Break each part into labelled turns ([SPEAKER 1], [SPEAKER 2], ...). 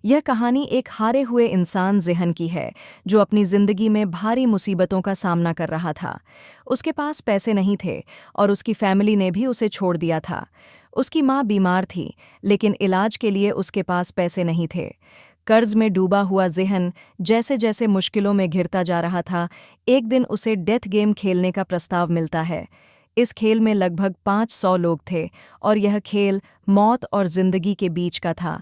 [SPEAKER 1] यह कहानी एक हारे हुए इंसान ज़ेहन की है, जो अपनी ज़िंदगी में भारी मुसीबतों का सामना कर रहा था। उसके पास पैसे नहीं थे और उसकी फैमिली ने भी उसे छोड़ दिया था। उसकी माँ बीमार थी, लेकिन इलाज के लिए उसके पास पैसे नहीं थे। कर्ज में डूबा हुआ ज़ेहन जैसे जैसे मुश्किलों में घिरता जा रहा था, एक दिन उसे डेथ गेम खेलने का प्रस्ताव मिलता है। इस खेल में लगभग 500 लोग थे और यह खेल मौत और ज़िंदगी के बीच का था।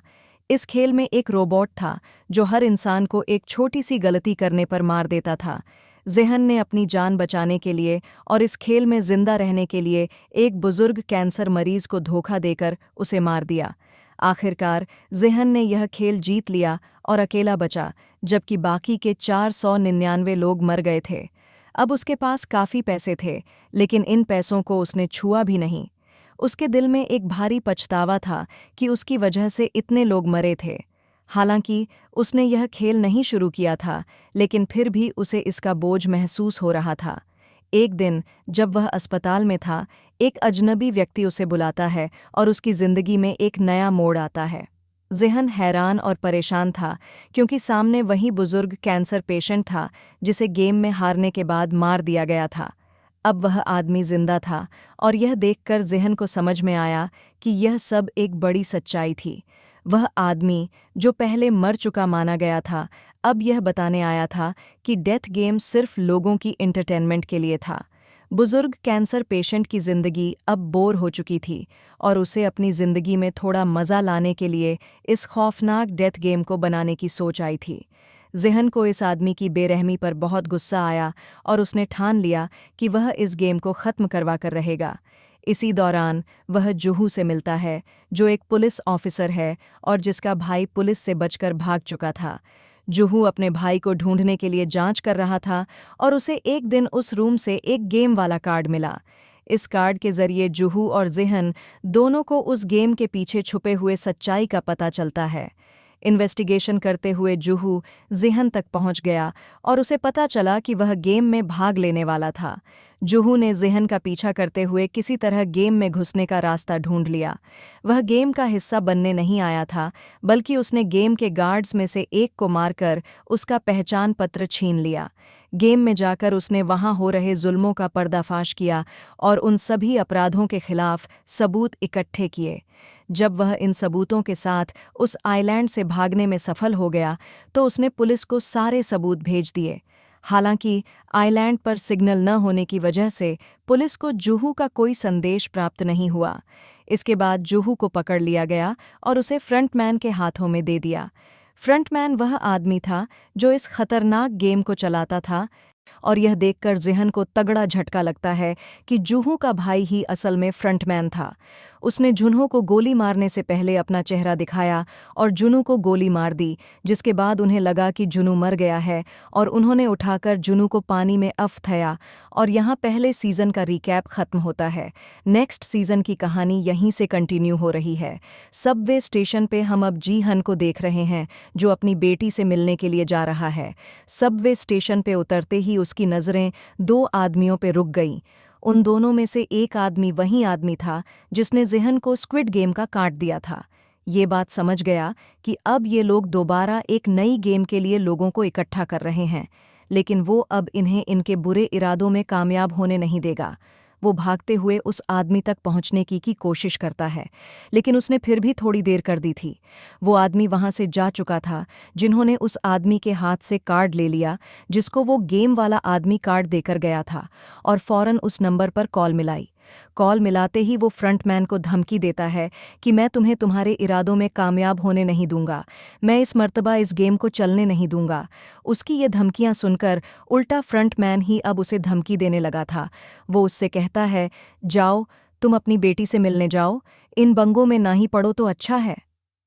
[SPEAKER 1] इस खेल में एक रोबोट था जो हर इंसान को एक छोटी सी गलती करने पर मार देता था। ज़ेहन ने अपनी जान बचाने के लिए और इस खेल में जिंदा रहने के लिए एक बुजुर्ग कैंसर मरीज को धोखा देकर उसे मार दिया। आखिरकार ज़ेहन ने यह खेल जीत लिया और अकेला बचा, जबकि बाकी के 499 लोग मर गए थे। अब उसके पास काफ़ी पैसे थे, लेकिन इन पैसों को उसने छुआ भी नहीं। उसके दिल में एक भारी पछतावा था कि उसकी वजह से इतने लोग मरे थे। हालांकि उसने यह खेल नहीं शुरू किया था, लेकिन फिर भी उसे इसका बोझ महसूस हो रहा था। एक दिन जब वह अस्पताल में था, एक अजनबी व्यक्ति उसे बुलाता है और उसकी ज़िंदगी में एक नया मोड़ आता है। ज़ेहन हैरान और परेशान था, क्योंकि सामने वही बुजुर्ग कैंसर पेशेंट था जिसे गेम में हारने के बाद मार दिया गया था। अब वह आदमी जिंदा था और यह देखकर ज़ेहन को समझ में आया कि यह सब एक बड़ी सच्चाई थी। वह आदमी, जो पहले मर चुका माना गया था, अब यह बताने आया था कि डेथ गेम सिर्फ लोगों की एंटरटेनमेंट के लिए था। बुजुर्ग कैंसर पेशेंट की ज़िंदगी अब बोर हो चुकी थी और उसे अपनी ज़िंदगी में थोड़ा मज़ा लाने के लिए इस खौफनाक डेथ गेम को बनाने की सोच आई थी। ज़ेहन को इस आदमी की बेरहमी पर बहुत गुस्सा आया और उसने ठान लिया कि वह इस गेम को ख़त्म करवा कर रहेगा। इसी दौरान वह जुहू से मिलता है, जो एक पुलिस ऑफिसर है और जिसका भाई पुलिस से बचकर भाग चुका था। जुहू अपने भाई को ढूंढने के लिए जांच कर रहा था और उसे एक दिन उस रूम से एक गेम वाला कार्ड मिला। इस कार्ड के जरिए जुहू और ज़ेहन दोनों को उस गेम के पीछे छुपे हुए सच्चाई का पता चलता है। इन्वेस्टिगेशन करते हुए जुहू ज़ेहन तक पहुंच गया और उसे पता चला कि वह गेम में भाग लेने वाला था। जुहू ने ज़ेहन का पीछा करते हुए किसी तरह गेम में घुसने का रास्ता ढूंढ लिया। वह गेम का हिस्सा बनने नहीं आया था, बल्कि उसने गेम के गार्ड्स में से एक को मारकर उसका पहचान पत्र छीन लिया। गेम में जाकर उसने वहां हो रहे जुल्मों का पर्दाफाश किया और उन सभी अपराधों के खिलाफ सबूत इकट्ठे किए। जब वह इन सबूतों के साथ उस आइलैंड से भागने में सफल हो गया, तो उसने पुलिस को सारे सबूत भेज दिए। हालांकि आइलैंड पर सिग्नल न होने की वजह से पुलिस को जुहू का कोई संदेश प्राप्त नहीं हुआ। इसके बाद जुहू को पकड़ लिया गया और उसे फ्रंटमैन के हाथों में दे दिया। फ्रंटमैन वह आदमी था जो इस खतरनाक गेम को चलाता था, और यह देखकर ज़ेहन को तगड़ा झटका लगता है कि जुहू का भाई ही असल में फ्रंटमैन था। उसने जुन्हो को गोली मारने से पहले अपना चेहरा दिखाया और जुनू को गोली मार दी, जिसके बाद उन्हें लगा कि जुनू मर गया है और उन्होंने उठाकर जुनू को पानी में अफ़थया। और यहाँ पहले सीज़न का रिकैप ख़त्म होता है। नेक्स्ट सीज़न की कहानी यहीं से कंटिन्यू हो रही है। सबवे स्टेशन पे हम अब जी हन को देख रहे हैं, जो अपनी बेटी से मिलने के लिए जा रहा है। सबवे स्टेशन पे उतरते ही उसकी नज़रें दो आदमियों पे रुक गईं। उन दोनों में से एक आदमी वही आदमी था जिसने ज़ेहन को स्क्विड गेम का काट दिया था। ये बात समझ गया कि अब ये लोग दोबारा एक नई गेम के लिए लोगों को इकट्ठा कर रहे हैं, लेकिन वो अब इन्हें इनके बुरे इरादों में कामयाब होने नहीं देगा। वो भागते हुए उस आदमी तक पहुंचने की कोशिश करता है, लेकिन उसने फिर भी थोड़ी देर कर दी थी। वो आदमी वहां से जा चुका था, जिन्होंने उस आदमी के हाथ से कार्ड ले लिया जिसको वो गेम वाला आदमी कार्ड देकर गया था, और फौरन उस नंबर पर कॉल मिलाई। कॉल मिलाते ही वो फ्रंटमैन को धमकी देता है कि मैं तुम्हें तुम्हारे इरादों में कामयाब होने नहीं दूंगा, मैं इस मर्तबा इस गेम को चलने नहीं दूंगा। उसकी ये धमकियां सुनकर उल्टा फ्रंटमैन ही अब उसे धमकी देने लगा था। वो उससे कहता है, जाओ, तुम अपनी बेटी से मिलने जाओ, इन बंगों में ना ही पड़ो तो अच्छा है।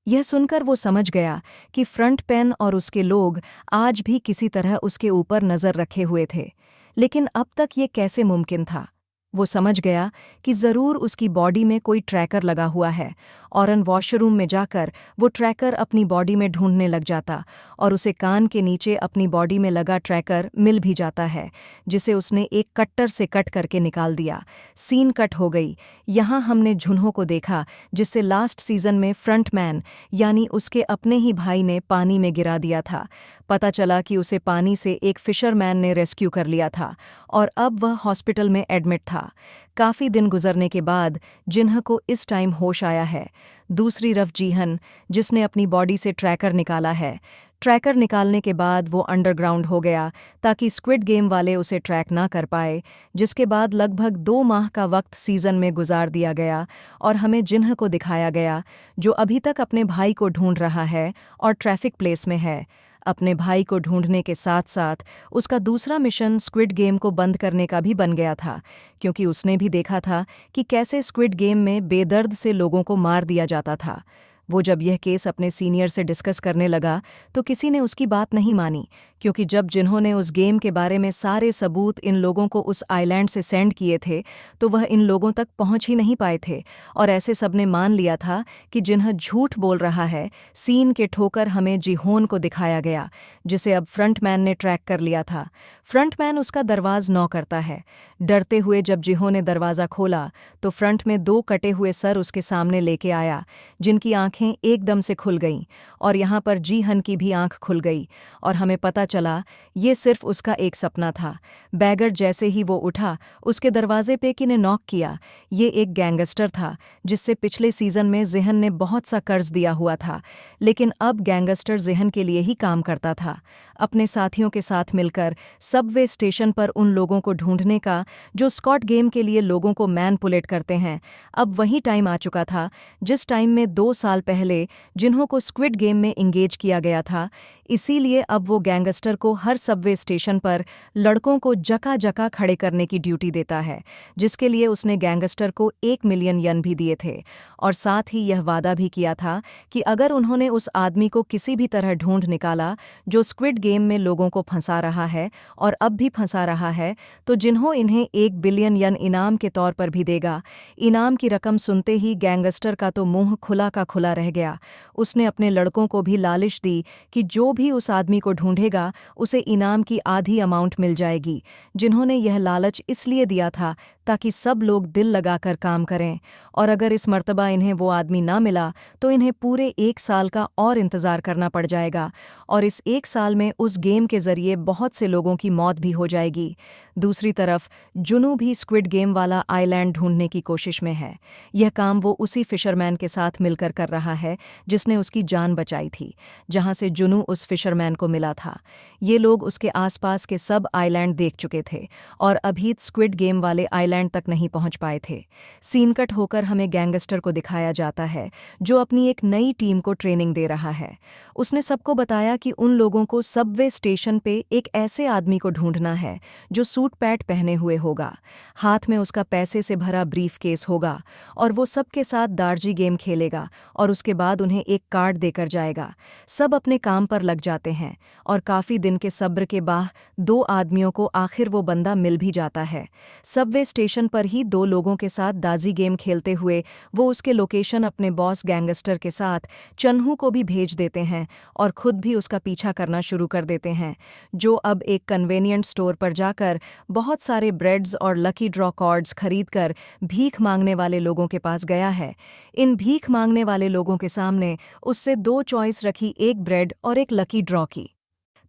[SPEAKER 1] यह सुनकर वो समझ गया कि फ्रंटमैन और उसके लोग आज भी किसी तरह उसके ऊपर नज़र रखे हुए थे, लेकिन अब तक ये कैसे मुमकिन था। वो समझ गया कि ज़रूर उसकी बॉडी में कोई ट्रैकर लगा हुआ है, और वॉशरूम में जाकर वो ट्रैकर अपनी बॉडी में ढूंढने लग जाता और उसे कान के नीचे अपनी बॉडी में लगा ट्रैकर मिल भी जाता है, जिसे उसने एक कट्टर से कट करके निकाल दिया। सीन कट हो गई। यहाँ हमने जुन्हो को देखा, जिससे लास्ट सीजन में फ्रंटमैन यानी उसके अपने ही भाई ने पानी में गिरा दिया था। पता चला कि उसे पानी से एक फिशरमैन ने रेस्क्यू कर लिया था और अब वह हॉस्पिटल में एडमिट था। काफ़ी दिन गुजरने के बाद जिन्ह को इस टाइम होश आया है। दूसरी तरफ जीहन, जिसने अपनी बॉडी से ट्रैकर निकाला है। ट्रैकर निकालने के बाद वो अंडरग्राउंड हो गया ताकि स्क्विड गेम वाले उसे ट्रैक ना कर पाए, जिसके बाद लगभग 2 माह का वक्त सीजन में गुजार दिया गया और हमें जिन्ह को दिखाया गया, जो अभी तक अपने भाई को ढूंढ रहा है और ट्रैफिक प्लेस में है। अपने भाई को ढूंढने के साथ साथ उसका दूसरा मिशन स्क्विड गेम को बंद करने का भी बन गया था, क्योंकि उसने भी देखा था कि कैसे स्क्विड गेम में बेदर्द से लोगों को मार दिया जाता था। वो जब यह केस अपने सीनियर से डिस्कस करने लगा तो किसी ने उसकी बात नहीं मानी, क्योंकि जब जिन्होंने उस गेम के बारे में सारे सबूत इन लोगों को उस आइलैंड से सेंड किए थे तो वह इन लोगों तक पहुंच ही नहीं पाए थे, और ऐसे सबने मान लिया था कि जिन्ह झूठ बोल रहा है। सीन के ठोकर हमें जिहोन को दिखाया गया, जिसे अब फ्रंटमैन ने ट्रैक कर लिया था। फ्रंटमैन उसका दरवाज़ नॉक करता है। डरते हुए जब जिहो ने दरवाज़ा खोला तो फ्रंट में 2 कटे हुए सर उसके सामने लेके आया, जिनकी आंखें एकदम से खुल गईं, और यहाँ पर जीहन की भी आंख खुल गई और हमें पता चला ये सिर्फ उसका एक सपना था। बैगर जैसे ही वो उठा, उसके दरवाजे पे किने नॉक किया। ये एक गैंगस्टर था जिससे पिछले सीजन में जिहन ने बहुत सा कर्ज दिया हुआ था, लेकिन अब गैंगस्टर जिहन के लिए ही काम करता था। अपने साथियों के साथ मिलकर सबवे स्टेशन पर उन लोगों को ढूंढने का जो स्कॉट गेम के लिए लोगों को मैनिपुलेट करते हैं। अब वही टाइम आ चुका था जिस टाइम में 2 साल पहले जिन्हों को स्क्विड गेम में इंगेज किया गया था। इसीलिए अब वो गैंगस्टर को हर सबवे स्टेशन पर लड़कों को जका-जका खड़े करने की ड्यूटी देता है, जिसके लिए उसने गैंगस्टर को 1 मिलियन यन भी दिए थे, और साथ ही यह वादा भी किया था कि अगर उन्होंने उस आदमी को किसी भी तरह ढूंढ निकाला जो स्क्विड गेम में लोगों को फंसा रहा है और अब भी फंसा रहा है, तो जिन्हों इन्हें 1 बिलियन यन इनाम के तौर पर भी देगा। इनाम की रकम सुनते ही गैंगस्टर का तो मुंह खुला का खुला रह गया। उसने अपने लड़कों को भी लालिश दी कि जो भी उस आदमी को ढूंढेगा उसे इनाम की आधी अमाउंट मिल जाएगी। जिन्होंने यह लालच इसलिए दिया था ताकि सब लोग दिल लगाकर काम करें, और अगर इस मर्तबा इन्हें वो आदमी ना मिला तो इन्हें पूरे 1 साल का और इंतज़ार करना पड़ जाएगा, और इस 1 साल में उस गेम के ज़रिए बहुत से लोगों की मौत भी हो जाएगी। दूसरी तरफ जुनू भी स्क्विड गेम वाला आइलैंड ढूंढने की कोशिश में है। यह काम वो उसी फिशरमैन के साथ मिलकर कर रहा है जिसने उसकी जान बचाई थी, जहां से जुनू उस फिशरमैन को मिला था। ये लोग उसके आसपास के सब आइलैंड देख चुके थे और अभी स्क्विड गेम वाले आइलैंड तक नहीं पहुंच पाए थे। सीन कट होकर हमें गैंगस्टर को दिखाया जाता है जो अपनी एक नई टीम को ट्रेनिंग दे रहा है। उसने सबको बताया कि उन लोगों को सबवे स्टेशन पे एक ऐसे आदमी को ढूंढना है जो सूट पैट पहने हुए होगा, हाथ में उसका पैसे से भरा ब्रीफ केस होगा, और वो सबके साथ दार्जी गेम खेलेगा और उसके बाद उन्हें एक कार्ड देकर जाएगा। सब अपने काम पर लग जाते हैं और काफ़ी दिन के सब्र के बाद 2 आदमियों को आखिर वो बंदा मिल भी जाता है। सबवे स्टेशन पर ही 2 लोगों के साथ दार्जी गेम खेलते हुए वो उसके लोकेशन अपने बॉस गैंगस्टर के साथ चन्हू को भी भेज देते हैं और खुद भी उसका पीछा करना शुरू कर देते हैं, जो अब एक कन्वेनिएंट स्टोर पर जाकर बहुत सारे ब्रेड्स और लकी ड्रॉ कार्ड्स खरीदकर भीख मांगने वाले लोगों के पास गया है। इन भीख मांगने वाले लोगों के सामने उससे 2 चॉइस रखी, एक ब्रेड और एक लकी ड्रॉ की।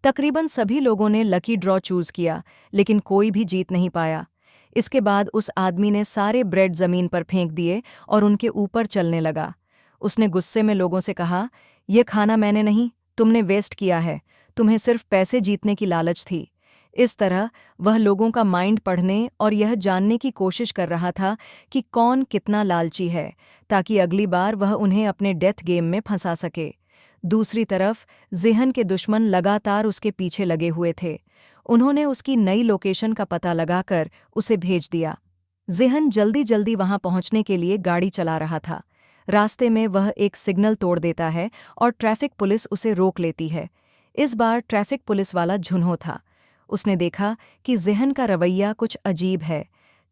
[SPEAKER 1] तकरीबन सभी लोगों ने लकी ड्रॉ चूज किया, लेकिन कोई भी जीत नहीं पाया। इसके बाद उस आदमी ने सारे ब्रेड जमीन पर फेंक दिए और उनके ऊपर चलने लगा। उसने गुस्से में लोगों से कहा, यह खाना मैंने नहीं, तुमने वेस्ट किया है, तुम्हें सिर्फ पैसे जीतने की लालच थी। इस तरह वह लोगों का माइंड पढ़ने और यह जानने की कोशिश कर रहा था कि कौन कितना लालची है, ताकि अगली बार वह उन्हें अपने डेथ गेम में फंसा सके। दूसरी तरफ जिहन के दुश्मन लगातार उसके पीछे लगे हुए थे। उन्होंने उसकी नई लोकेशन का पता लगाकर उसे भेज दिया। जिहन जल्दी जल्दी वहां पहुंचने के लिए गाड़ी चला रहा था। रास्ते में वह एक सिग्नल तोड़ देता है और ट्रैफिक पुलिस उसे रोक लेती है। इस बार ट्रैफिक पुलिस वाला जुन्हो था। उसने देखा कि जिहन का रवैया कुछ अजीब है।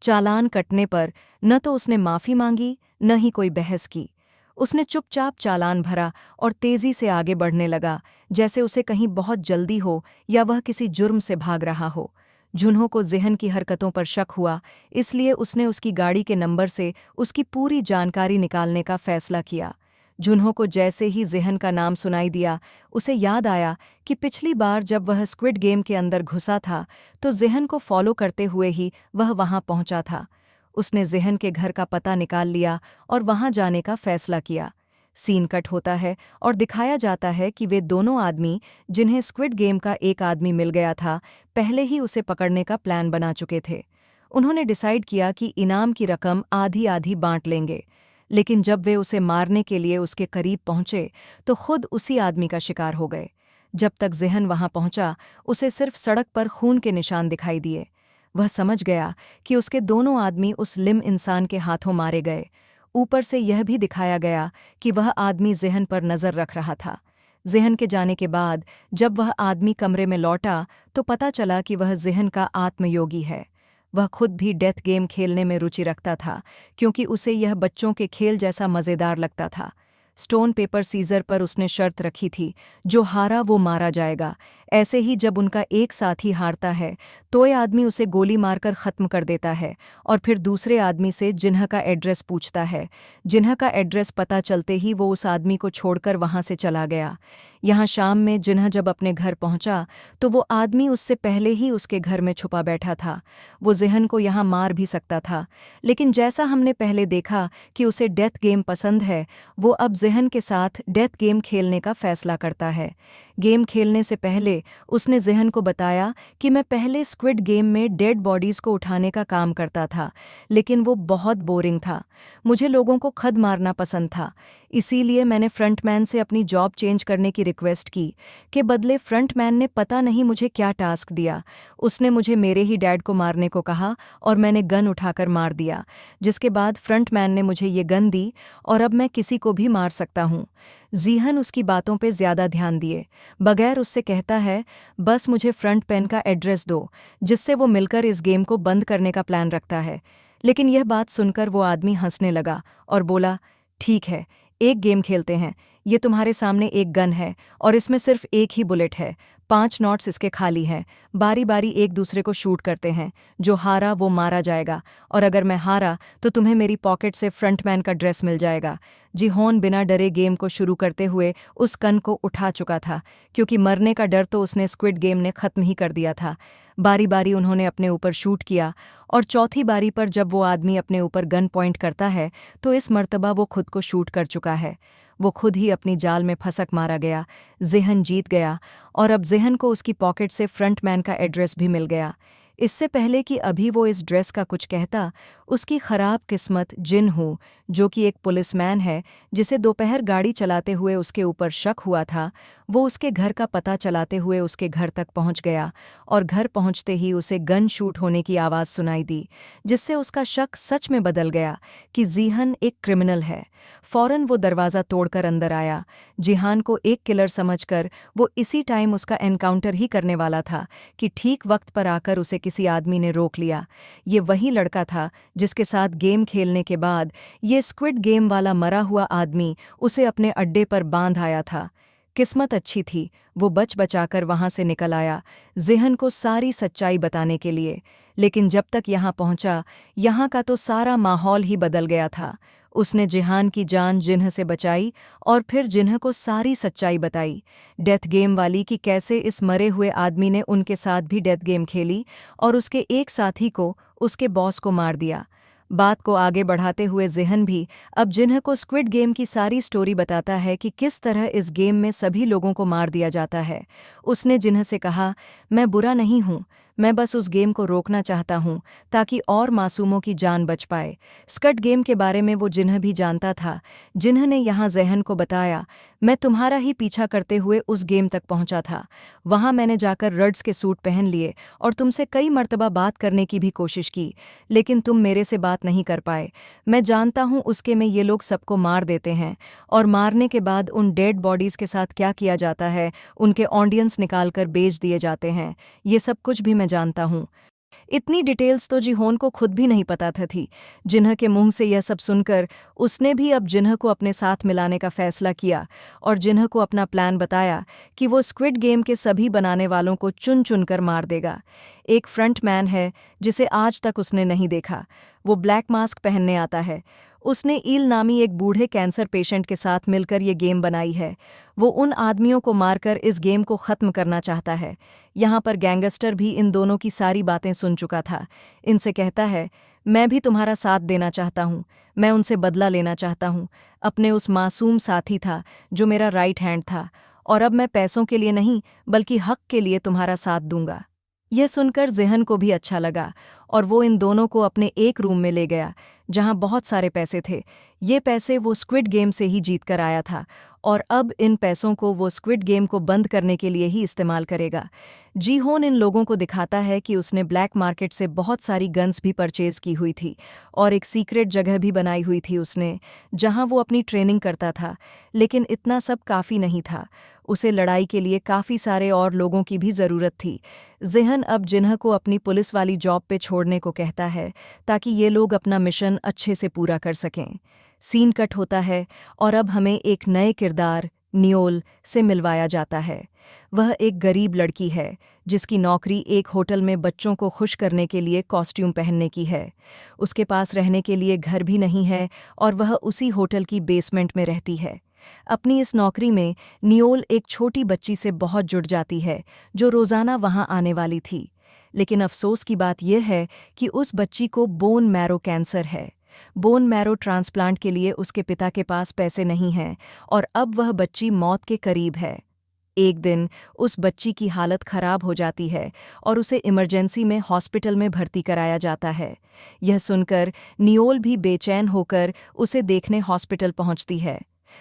[SPEAKER 1] चालान कटने पर न तो उसने माफ़ी मांगी न ही कोई बहस की। उसने चुपचाप चालान भरा और तेज़ी से आगे बढ़ने लगा, जैसे उसे कहीं बहुत जल्दी हो या वह किसी जुर्म से भाग रहा हो। जुन्हो को ज़ेहन की हरकतों पर शक हुआ, इसलिए उसने उसकी गाड़ी के नंबर से उसकी पूरी जानकारी निकालने का फ़ैसला किया। जुन्हो को जैसे ही ज़ेहन का नाम सुनाई दिया, उसे याद आया कि पिछली बार जब वह स्क्विड गेम के अंदर घुसा था, तो ज़ेहन को फॉलो करते हुए ही वह वहां पहुंचा था। उसने ज़ेहन के घर का पता निकाल लिया और वहां जाने का फ़ैसला किया। सीन कट होता है और दिखाया जाता है कि वे दोनों आदमी, जिन्हें स्क्विड गेम का एक आदमी मिल गया था, पहले ही उसे पकड़ने का प्लान बना चुके थे। उन्होंने डिसाइड किया कि इनाम की रकम आधी आधी बांट लेंगे। लेकिन जब वे उसे मारने के लिए उसके करीब पहुंचे, तो खुद उसी आदमी का शिकार हो गए। जब तक ज़ेहन वहां पहुंचा, उसे सिर्फ सड़क पर खून के निशान दिखाई दिए। वह समझ गया कि उसके दोनों आदमी उस लिम इंसान के हाथों मारे गए। ऊपर से यह भी दिखाया गया कि वह आदमी ज़ेहन पर नज़र रख रहा था। ज़ेहन के जाने के बाद जब वह आदमी कमरे में लौटा, तो पता चला कि वह ज़ेहन का आत्मयोगी है। वह खुद भी डेथ गेम खेलने में रुचि रखता था, क्योंकि उसे यह बच्चों के खेल जैसा मज़ेदार लगता था। स्टोन पेपर सीजर पर उसने शर्त रखी थी, जो हारा वो मारा जाएगा। ऐसे ही जब उनका एक साथी हारता है, तो ये आदमी उसे गोली मारकर ख़त्म कर देता है और फिर दूसरे आदमी से जिन्ह का एड्रेस पूछता है। जिन्ह का एड्रेस पता चलते ही वो उस आदमी को छोड़कर वहाँ से चला गया। यहाँ शाम में जिन्ह जब अपने घर पहुँचा, तो वो आदमी उससे पहले ही उसके घर में छुपा बैठा था। वो ज़ेहन को यहाँ मार भी सकता था, लेकिन जैसा हमने पहले देखा कि उसे डेथ गेम पसंद है, वो अब ज़ेहन के साथ डेथ गेम खेलने का फ़ैसला करता है। गेम खेलने से पहले उसने ज़ेहन को बताया कि मैं पहले स्क्विड गेम में डेड बॉडीज़ को उठाने का काम करता था, लेकिन वो बहुत बोरिंग था। मुझे लोगों को खद मारना पसंद था, इसीलिए मैंने फ्रंटमैन से अपनी जॉब चेंज करने की रिक्वेस्ट की। के बदले फ्रंटमैन ने पता नहीं मुझे क्या टास्क दिया। उसने मुझे मेरे ही डैड को मारने को कहा और मैंने गन उठाकर मार दिया, जिसके बाद फ्रंटमैन ने मुझे ये गन दी और अब मैं किसी को भी मार सकता हूँ। ज़ेहन उसकी बातों पे ज़्यादा ध्यान दिए बगैर उससे कहता है, बस मुझे फ्रंट पेन का एड्रेस दो, जिससे वो मिलकर इस गेम को बंद करने का प्लान रखता है। लेकिन यह बात सुनकर वो आदमी हंसने लगा और बोला, ठीक है, एक गेम खेलते हैं। ये तुम्हारे सामने एक गन है और इसमें सिर्फ एक ही बुलेट है। 5 नॉट्स इसके खाली हैं। बारी बारी एक दूसरे को शूट करते हैं। जो हारा वो मारा जाएगा, और अगर मैं हारा तो तुम्हें मेरी पॉकेट से फ्रंटमैन का ड्रेस मिल जाएगा। जिहोन बिना डरे गेम को शुरू करते हुए उस गन को उठा चुका था, क्योंकि मरने का डर तो उसने स्क्विड गेम ने ख़त्म ही कर दिया था। बारी बारी उन्होंने अपने ऊपर शूट किया, और चौथी बारी पर जब वो आदमी अपने ऊपर गन पॉइंट करता है, तो इस मर्तबा वो खुद को शूट कर चुका है। वो खुद ही अपनी जाल में फंसक मारा गया। ज़ेहन जीत गया, और अब ज़ेहन को उसकी पॉकेट से फ्रंटमैन का एड्रेस भी मिल गया। इससे पहले कि अभी वो इस ड्रेस का कुछ कहता, उसकी खराब किस्मत जिन्हो, जो कि एक पुलिसमैन है जिसे दोपहर गाड़ी चलाते हुए उसके ऊपर शक हुआ था, वो उसके घर का पता चलाते हुए उसके घर तक पहुंच गया, और घर पहुंचते ही उसे गन शूट होने की आवाज़ सुनाई दी, जिससे उसका शक सच में बदल गया कि ज़ेहन एक क्रिमिनल है। फौरन वो दरवाज़ा तोड़कर अंदर आया। जिहान को एक किलर समझकर वो इसी टाइम उसका एनकाउंटर ही करने वाला था कि ठीक वक्त पर आकर उसे किसी आदमी ने रोक लिया। ये वही लड़का था जिसके साथ गेम खेलने के बाद ये स्क्विड गेम वाला मरा हुआ आदमी उसे अपने अड्डे पर बांध आया था। किस्मत अच्छी थी, वो बच बचाकर वहां से निकल आया, ज़ेहन को सारी सच्चाई बताने के लिए। लेकिन जब तक यहाँ पहुंचा, यहाँ का तो सारा माहौल ही बदल गया था। उसने जिहान की जान जिन्ह से बचाई और फिर जिन्ह को सारी सच्चाई बताई, डेथ गेम वाली, कि कैसे इस मरे हुए आदमी ने उनके साथ भी डेथ गेम खेली और उसके एक साथी को, उसके बॉस को मार दिया। बात को आगे बढ़ाते हुए ज़ेहन भी अब जिन्ह को स्क्विड गेम की सारी स्टोरी बताता है कि किस तरह इस गेम में सभी लोगों को मार दिया जाता है। उसने जिन्ह से कहा, मैं बुरा नहीं हूँ, मैं बस उस गेम को रोकना चाहता हूँ ताकि और मासूमों की जान बच पाए। स्क्विड गेम के बारे में वो जिन्ह भी जानता था। जिन्ह ने यहाँ ज़ेहन को बताया, मैं तुम्हारा ही पीछा करते हुए उस गेम तक पहुँचा था। वहाँ मैंने जाकर रड्स के सूट पहन लिए और तुमसे कई मर्तबा बात करने की भी कोशिश की, लेकिन तुम मेरे से बात नहीं कर पाए। मैं जानता हूँ उसके में ये लोग सबको मार देते हैं, और मारने के बाद उन डेड बॉडीज़ के साथ क्या किया जाता है, उनके ऑडियंस निकाल कर बेच दिए जाते हैं। ये सब कुछ भी मैं जानता हूँ। इतनी डिटेल्स तो जिहोन को खुद भी नहीं पता था थी। जिन्ह के मुंह से यह सब सुनकर उसने भी अब जिन्ह को अपने साथ मिलाने का फैसला किया और जिन्ह को अपना प्लान बताया कि वो स्क्विड गेम के सभी बनाने वालों को चुन चुनकर मार देगा। एक फ्रंटमैन है जिसे आज तक उसने नहीं देखा। वो ब्लैक मास्क पहनने आता है। उसने ईल नामी एक बूढ़े कैंसर पेशेंट के साथ मिलकर ये गेम बनाई है। वो उन आदमियों को मारकर इस गेम को ख़त्म करना चाहता है। यहाँ पर गैंगस्टर भी इन दोनों की सारी बातें सुन चुका था। इनसे कहता है, मैं भी तुम्हारा साथ देना चाहता हूँ, मैं उनसे बदला लेना चाहता हूँ। अपने उस मासूम साथी था जो मेरा राइट हैंड था, और अब मैं पैसों के लिए नहीं बल्कि हक के लिए तुम्हारा साथ दूंगा। यह सुनकर ज़ेहन को भी अच्छा लगा और वो इन दोनों को अपने एक रूम में ले गया जहां बहुत सारे पैसे थे। ये पैसे वो स्क्विड गेम से ही जीत कर आया था और अब इन पैसों को वो स्क्विड गेम को बंद करने के लिए ही इस्तेमाल करेगा। जीहोन इन लोगों को दिखाता है कि उसने ब्लैक मार्केट से बहुत सारी गन्स भी परचेज की हुई थी और एक सीक्रेट जगह भी बनाई हुई थी उसने, जहां वो अपनी ट्रेनिंग करता था। लेकिन इतना सब काफ़ी नहीं था। उसे लड़ाई के लिए काफ़ी सारे और लोगों की भी ज़रूरत थी। ज़ेहन अब जिन्ह को अपनी पुलिस वाली जॉब पे छोड़ने को कहता है ताकि ये लोग अपना मिशन अच्छे से पूरा कर सकें। सीन कट होता है और अब हमें एक नए किरदार नियोल से मिलवाया जाता है। वह एक गरीब लड़की है जिसकी नौकरी एक होटल में बच्चों को खुश करने के लिए कॉस्ट्यूम पहनने की है। उसके पास रहने के लिए घर भी नहीं है और वह उसी होटल की बेसमेंट में रहती है। अपनी इस नौकरी में नियोल एक छोटी बच्ची से बहुत जुड़ जाती है जो रोज़ाना वहाँ आने वाली थी। लेकिन अफसोस की बात यह है कि उस बच्ची को बोन मैरो कैंसर है। बोन मैरो ट्रांसप्लांट के लिए उसके पिता के पास पैसे नहीं हैं और अब वह बच्ची मौत के करीब है। एक दिन उस बच्ची की हालत खराब हो जाती है और उसे इमरजेंसी में हॉस्पिटल में भर्ती कराया जाता है। यह सुनकर नियोल भी बेचैन होकर उसे देखने हॉस्पिटल पहुंचती है।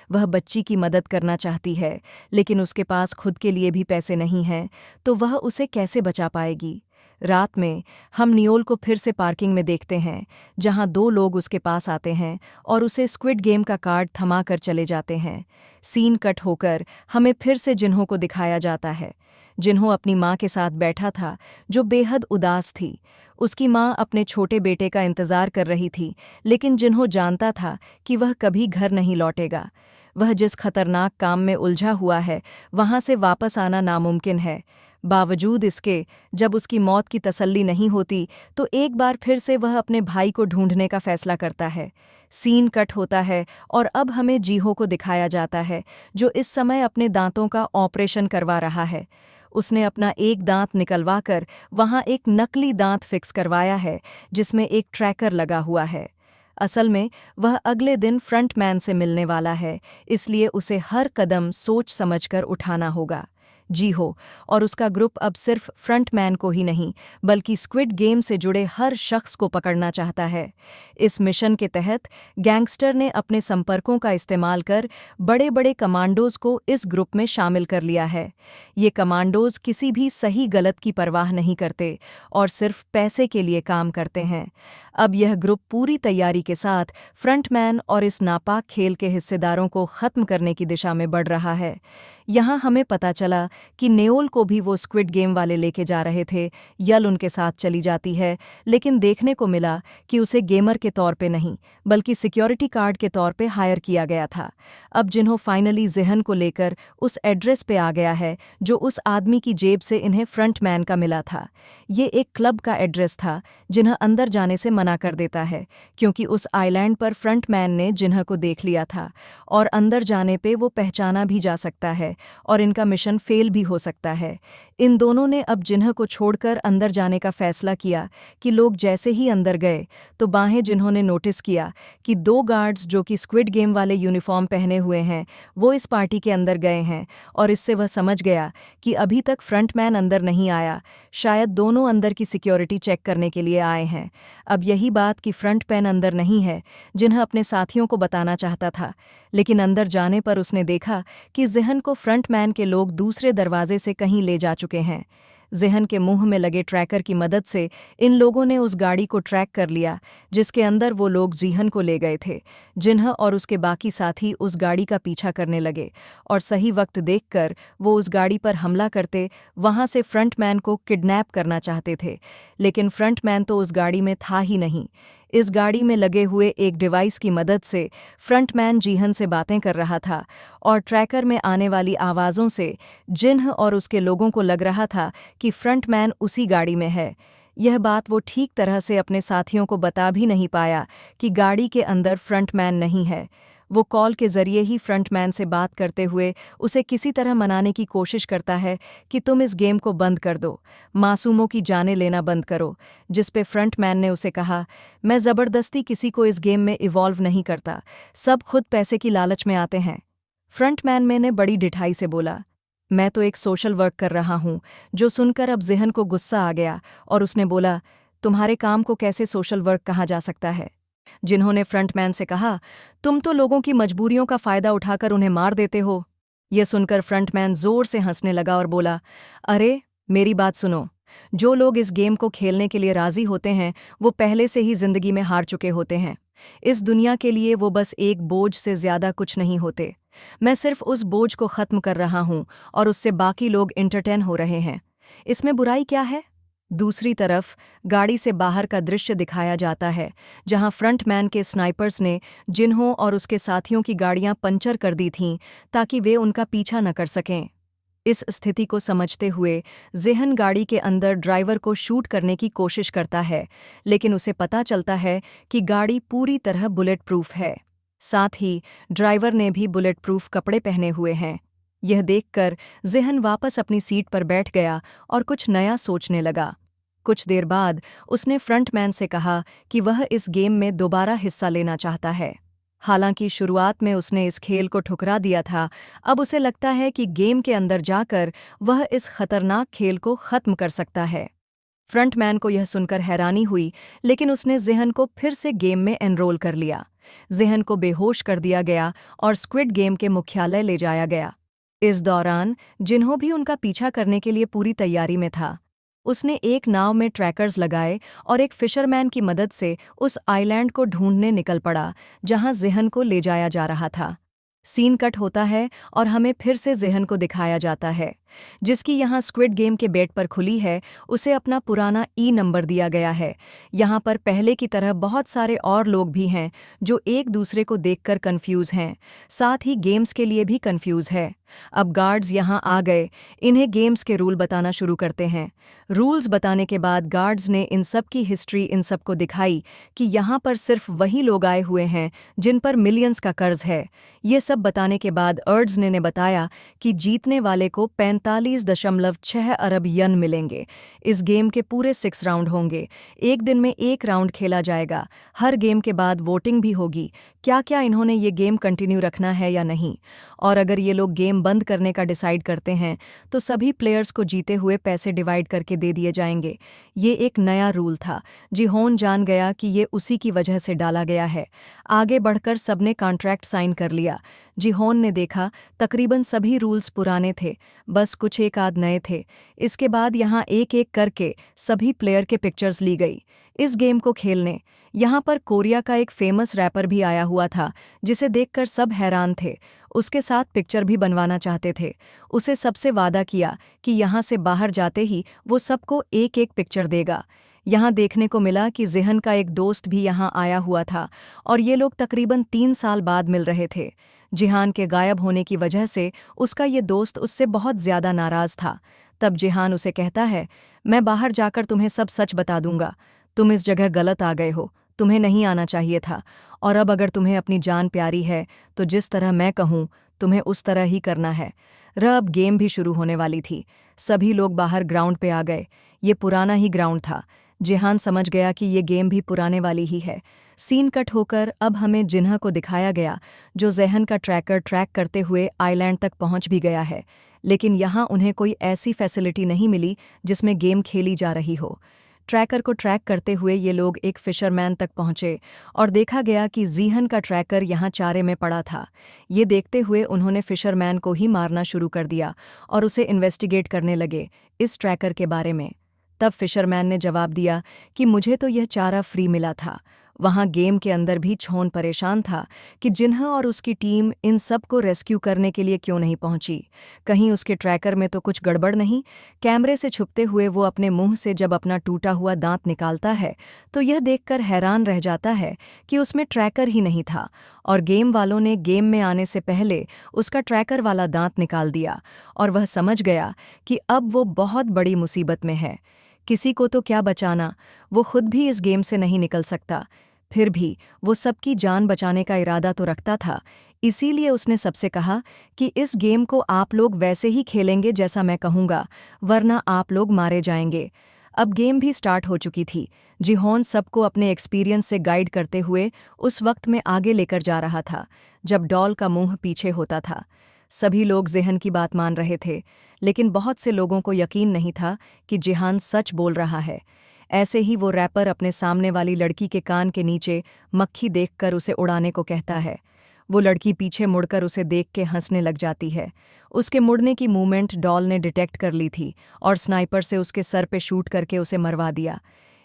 [SPEAKER 1] वह बच्ची की मदद करना चाहती है लेकिन उसके पास खुद के लिए भी पैसे नहीं हैं, तो वह उसे कैसे बचा पाएगी। रात में हम नियोल को फिर से पार्किंग में देखते हैं जहां दो लोग उसके पास आते हैं और उसे स्क्विड गेम का कार्ड थमा कर चले जाते हैं। सीन कट होकर हमें फिर से जिन्हों को दिखाया जाता है। जिन्हों अपनी माँ के साथ बैठा था जो बेहद उदास थी। उसकी माँ अपने छोटे बेटे का इंतज़ार कर रही थी, लेकिन जिन्हों जानता था कि वह कभी घर नहीं लौटेगा। वह जिस खतरनाक काम में उलझा हुआ है वहाँ से वापस आना नामुमकिन है। बावजूद इसके जब उसकी मौत की तसल्ली नहीं होती तो एक बार फिर से वह अपने भाई को ढूंढने का फैसला करता है। सीन कट होता है और अब हमें जीहो को दिखाया जाता है जो इस समय अपने दांतों का ऑपरेशन करवा रहा है। उसने अपना एक दांत निकलवाकर वहाँ एक नकली दांत फिक्स करवाया है जिसमें एक ट्रैकर लगा हुआ है। असल में वह अगले दिन फ्रंटमैन से मिलने वाला है, इसलिए उसे हर कदम सोच समझकर उठाना होगा। जीहो और उसका ग्रुप अब सिर्फ फ्रंटमैन को ही नहीं बल्कि स्क्विड गेम से जुड़े हर शख्स को पकड़ना चाहता है। इस मिशन के तहत गैंगस्टर ने अपने संपर्कों का इस्तेमाल कर बड़े बड़े कमांडोज को इस ग्रुप में शामिल कर लिया है। ये कमांडोज किसी भी सही गलत की परवाह नहीं करते और सिर्फ पैसे के लिए काम करते हैं। अब यह ग्रुप पूरी तैयारी के साथ फ्रंटमैन और इस नापाक खेल के हिस्सेदारों को ख़त्म करने की दिशा में बढ़ रहा है। यहाँ हमें पता चला कि नेओल को भी वो स्क्विड गेम वाले लेके जा रहे थे। यल उनके साथ चली जाती है, लेकिन देखने को मिला कि उसे गेमर के तौर पे नहीं बल्कि सिक्योरिटी गार्ड के तौर पे हायर किया गया था। अब जिन्हों फाइनली ज़ेहन को लेकर उस एड्रेस पे आ गया है जो उस आदमी की जेब से इन्हें फ्रंटमैन का मिला था। ये एक क्लब का एड्रेस था जिन्हें अंदर जाने से मना कर देता है क्योंकि उस आइलैंड पर फ्रंटमैन ने जिन्ह को देख लिया था और अंदर जाने पे वो पहचाना भी जा सकता है और इनका मिशन फेल भी हो सकता है। इन दोनों ने अब जिन्ह को छोड़कर अंदर जाने का फैसला किया कि लोग जैसे ही अंदर गए तो बाहें जिन्होंने नोटिस किया कि दो गार्ड्स जो कि स्क्विड गेम वाले यूनिफॉर्म पहने हुए हैं वो इस पार्टी के अंदर गए हैं और इससे वह समझ गया कि अभी तक फ्रंटमैन अंदर नहीं आया। शायद दोनों अंदर की सिक्योरिटी चेक करने के लिए आए हैं। अब यही बात कि फ्रंटमैन अंदर नहीं है जिन्ह अपने साथियों को बताना चाहता था, लेकिन अंदर जाने पर उसने देखा कि ज़ेहन को फ्रंटमैन के लोग दूसरे दरवाजे से कहीं ले जा चुके हैं। जेहन के मुंह में लगे ट्रैकर की मदद से इन लोगों ने उस गाड़ी को ट्रैक कर लिया जिसके अंदर वो लोग जीहन को ले गए थे। जिन्ह और उसके बाकी साथी उस गाड़ी का पीछा करने लगे और सही वक्त देखकर वो उस गाड़ी पर हमला करते वहां से फ्रंटमैन को किडनैप करना चाहते थे, लेकिन फ्रंटमैन तो उस गाड़ी में था ही नहीं। इस गाड़ी में लगे हुए एक डिवाइस की मदद से फ्रंटमैन जीहन से बातें कर रहा था और ट्रैकर में आने वाली आवाज़ों से जिन्ह और उसके लोगों को लग रहा था कि फ्रंटमैन उसी गाड़ी में है। यह बात वो ठीक तरह से अपने साथियों को बता भी नहीं पाया कि गाड़ी के अंदर फ्रंटमैन नहीं है। वो कॉल के जरिए ही फ्रंटमैन से बात करते हुए उसे किसी तरह मनाने की कोशिश करता है कि तुम इस गेम को बंद कर दो, मासूमों की जानें लेना बंद करो। जिस पे फ्रंटमैन ने उसे कहा, मैं ज़बरदस्ती किसी को इस गेम में इवॉल्व नहीं करता, सब खुद पैसे की लालच में आते हैं। फ्रंटमैन ने बड़ी ढिठाई से बोला, मैं तो एक सोशल वर्क कर रहा हूँ। जो सुनकर अब जेहन को गुस्सा आ गया और उसने बोला, तुम्हारे काम को कैसे सोशल वर्क कहा जा सकता है? जिन्होंने फ्रंटमैन से कहा, तुम तो लोगों की मजबूरियों का फायदा उठाकर उन्हें मार देते हो। यह सुनकर फ्रंटमैन जोर से हंसने लगा और बोला, अरे मेरी बात सुनो, जो लोग इस गेम को खेलने के लिए राजी होते हैं वो पहले से ही जिंदगी में हार चुके होते हैं। इस दुनिया के लिए वो बस एक बोझ से ज्यादा कुछ नहीं होते। मैं सिर्फ उस बोझ को खत्म कर रहा हूं और उससे बाकी लोग एंटरटेन हो रहे हैं। इसमें बुराई क्या है? दूसरी तरफ गाड़ी से बाहर का दृश्य दिखाया जाता है जहां फ्रंटमैन के स्नाइपर्स ने जिन्हों और उसके साथियों की गाड़ियां पंचर कर दी थीं ताकि वे उनका पीछा न कर सकें। इस स्थिति को समझते हुए जेहन गाड़ी के अंदर ड्राइवर को शूट करने की कोशिश करता है, लेकिन उसे पता चलता है कि गाड़ी पूरी तरह बुलेट प्रूफ है। साथ ही ड्राइवर ने भी बुलेट प्रूफ कपड़े पहने हुए हैं। यह देखकर जेहन वापस अपनी सीट पर बैठ गया और कुछ नया सोचने लगा। कुछ देर बाद उसने फ्रंटमैन से कहा कि वह इस गेम में दोबारा हिस्सा लेना चाहता है। हालांकि शुरुआत में उसने इस खेल को ठुकरा दिया था, अब उसे लगता है कि गेम के अंदर जाकर वह इस खतरनाक खेल को खत्म कर सकता है। फ्रंटमैन को यह सुनकर हैरानी हुई, लेकिन उसने जेहन को फिर से गेम में एनरोल कर लिया। जेहन को बेहोश कर दिया गया और स्क्विड गेम के मुख्यालय ले जाया गया। इस दौरान जिन्हों भी उनका पीछा करने के लिए पूरी तैयारी में था। उसने एक नाव में ट्रैकर्स लगाए और एक फिशरमैन की मदद से उस आइलैंड को ढूंढने निकल पड़ा जहां जेहन को ले जाया जा रहा था। सीन कट होता है और हमें फिर से जेहन को दिखाया जाता है, जिसकी यहाँ स्क्विड गेम के बेड पर खुली है। उसे अपना पुराना नंबर दिया गया है। यहाँ पर पहले की तरह बहुत सारे और लोग भी हैं जो एक दूसरे को देखकर कंफ्यूज हैं, साथ ही गेम्स के लिए भी कंफ्यूज है। अब गार्ड्स यहाँ आ गए, इन्हें गेम्स के रूल बताना शुरू करते हैं। रूल्स बताने के बाद गार्ड्स ने इन सब की हिस्ट्री इन सबको दिखाई कि यहाँ पर सिर्फ वही लोग आए हुए हैं जिन पर मिलियंस का कर्ज है। ये सब बताने के बाद अर्ड्स ने बताया कि जीतने वाले को 45.6 अरब यन मिलेंगे। इस गेम के पूरे 6 राउंड होंगे। एक दिन में एक राउंड खेला जाएगा। हर गेम के बाद वोटिंग भी होगी, क्या क्या इन्होंने ये गेम कंटिन्यू रखना है या नहीं। और अगर ये लोग गेम बंद करने का डिसाइड करते हैं तो सभी प्लेयर्स को जीते हुए पैसे डिवाइड करके दे दिए जाएंगे। ये एक नया रूल था। जिहोन जान गया कि ये उसी की वजह से डाला गया है। आगे बढ़कर सबने कॉन्ट्रैक्ट साइन कर लिया। जिहोन ने देखा तकरीबन सभी रूल्स पुराने थे, बस कुछ एक आध नए थे। इसके बाद यहाँ एक एक करके सभी प्लेयर के पिक्चर्स ली गई। इस गेम को खेलने यहाँ पर कोरिया का एक फेमस रैपर भी आया हुआ था, जिसे देखकर सब हैरान थे। उसके साथ पिक्चर भी बनवाना चाहते थे। उसे सबसे वादा किया कि यहाँ से बाहर जाते ही वो सबको एक एक पिक्चर देगा। यहाँ देखने को मिला कि जेहन का एक दोस्त भी यहाँ आया हुआ था और ये लोग तकरीबन 3 साल बाद मिल रहे थे। जिहान के गायब होने की वजह से उसका ये दोस्त उससे बहुत ज़्यादा नाराज़ था। तब जिहान उसे कहता है, मैं बाहर जाकर तुम्हें सब सच बता दूंगा। तुम इस जगह गलत आ गए हो, तुम्हें नहीं आना चाहिए था। और अब अगर तुम्हें अपनी जान प्यारी है तो जिस तरह मैं कहूँ तुम्हें उस तरह ही करना है। अब गेम भी शुरू होने वाली थी। सभी लोग बाहर ग्राउंड पे आ गए। ये पुराना ही ग्राउंड था। जिहान समझ गया कि ये गेम भी पुराने वाली ही है। सीन कट होकर अब हमें जिन्ह को दिखाया गया जो जेहन का ट्रैकर ट्रैक करते हुए आइलैंड तक पहुंच भी गया है, लेकिन यहाँ उन्हें कोई ऐसी फैसिलिटी नहीं मिली जिसमें गेम खेली जा रही हो। ट्रैकर को ट्रैक करते हुए ये लोग एक फिशरमैन तक पहुंचे और देखा गया कि जीहन का ट्रैकर यहाँ चारे में पड़ा था। ये देखते हुए उन्होंने फिशरमैन को ही मारना शुरू कर दिया और उसे इन्वेस्टिगेट करने लगे इस ट्रैकर के बारे में। तब फिशरमैन ने जवाब दिया कि मुझे तो यह चारा फ्री मिला था। वहां गेम के अंदर भी छोन परेशान था कि जिन्ह और उसकी टीम इन सब को रेस्क्यू करने के लिए क्यों नहीं पहुंची। कहीं उसके ट्रैकर में तो कुछ गड़बड़ नहीं। कैमरे से छुपते हुए वो अपने मुंह से जब अपना टूटा हुआ दांत निकालता है तो यह देखकर हैरान रह जाता है कि उसमें ट्रैकर ही नहीं था और गेम वालों ने गेम में आने से पहले उसका ट्रैकर वाला दांत निकाल दिया और वह समझ गया कि अब वो बहुत बड़ी मुसीबत में है। किसी को तो क्या बचाना, वो खुद भी इस गेम से नहीं निकल सकता। फिर भी वो सबकी जान बचाने का इरादा तो रखता था, इसीलिए उसने सबसे कहा कि इस गेम को आप लोग वैसे ही खेलेंगे जैसा मैं कहूँगा, वरना आप लोग मारे जाएंगे। अब गेम भी स्टार्ट हो चुकी थी। जिहोन सबको अपने एक्सपीरियंस से गाइड करते हुए उस वक्त में आगे लेकर जा रहा था जब डॉल का मुंह पीछे होता था। सभी लोग ज़ेहन की बात मान रहे थे, लेकिन बहुत से लोगों को यकीन नहीं था कि जिहान सच बोल रहा है। ऐसे ही वो रैपर अपने सामने वाली लड़की के कान के नीचे मक्खी देखकर उसे उड़ाने को कहता है। वो लड़की पीछे मुड़कर उसे देख के हंसने लग जाती है। उसके मुड़ने की मूवमेंट डॉल ने डिटेक्ट कर ली थी और स्नाइपर से उसके सर पे शूट करके उसे मरवा दिया।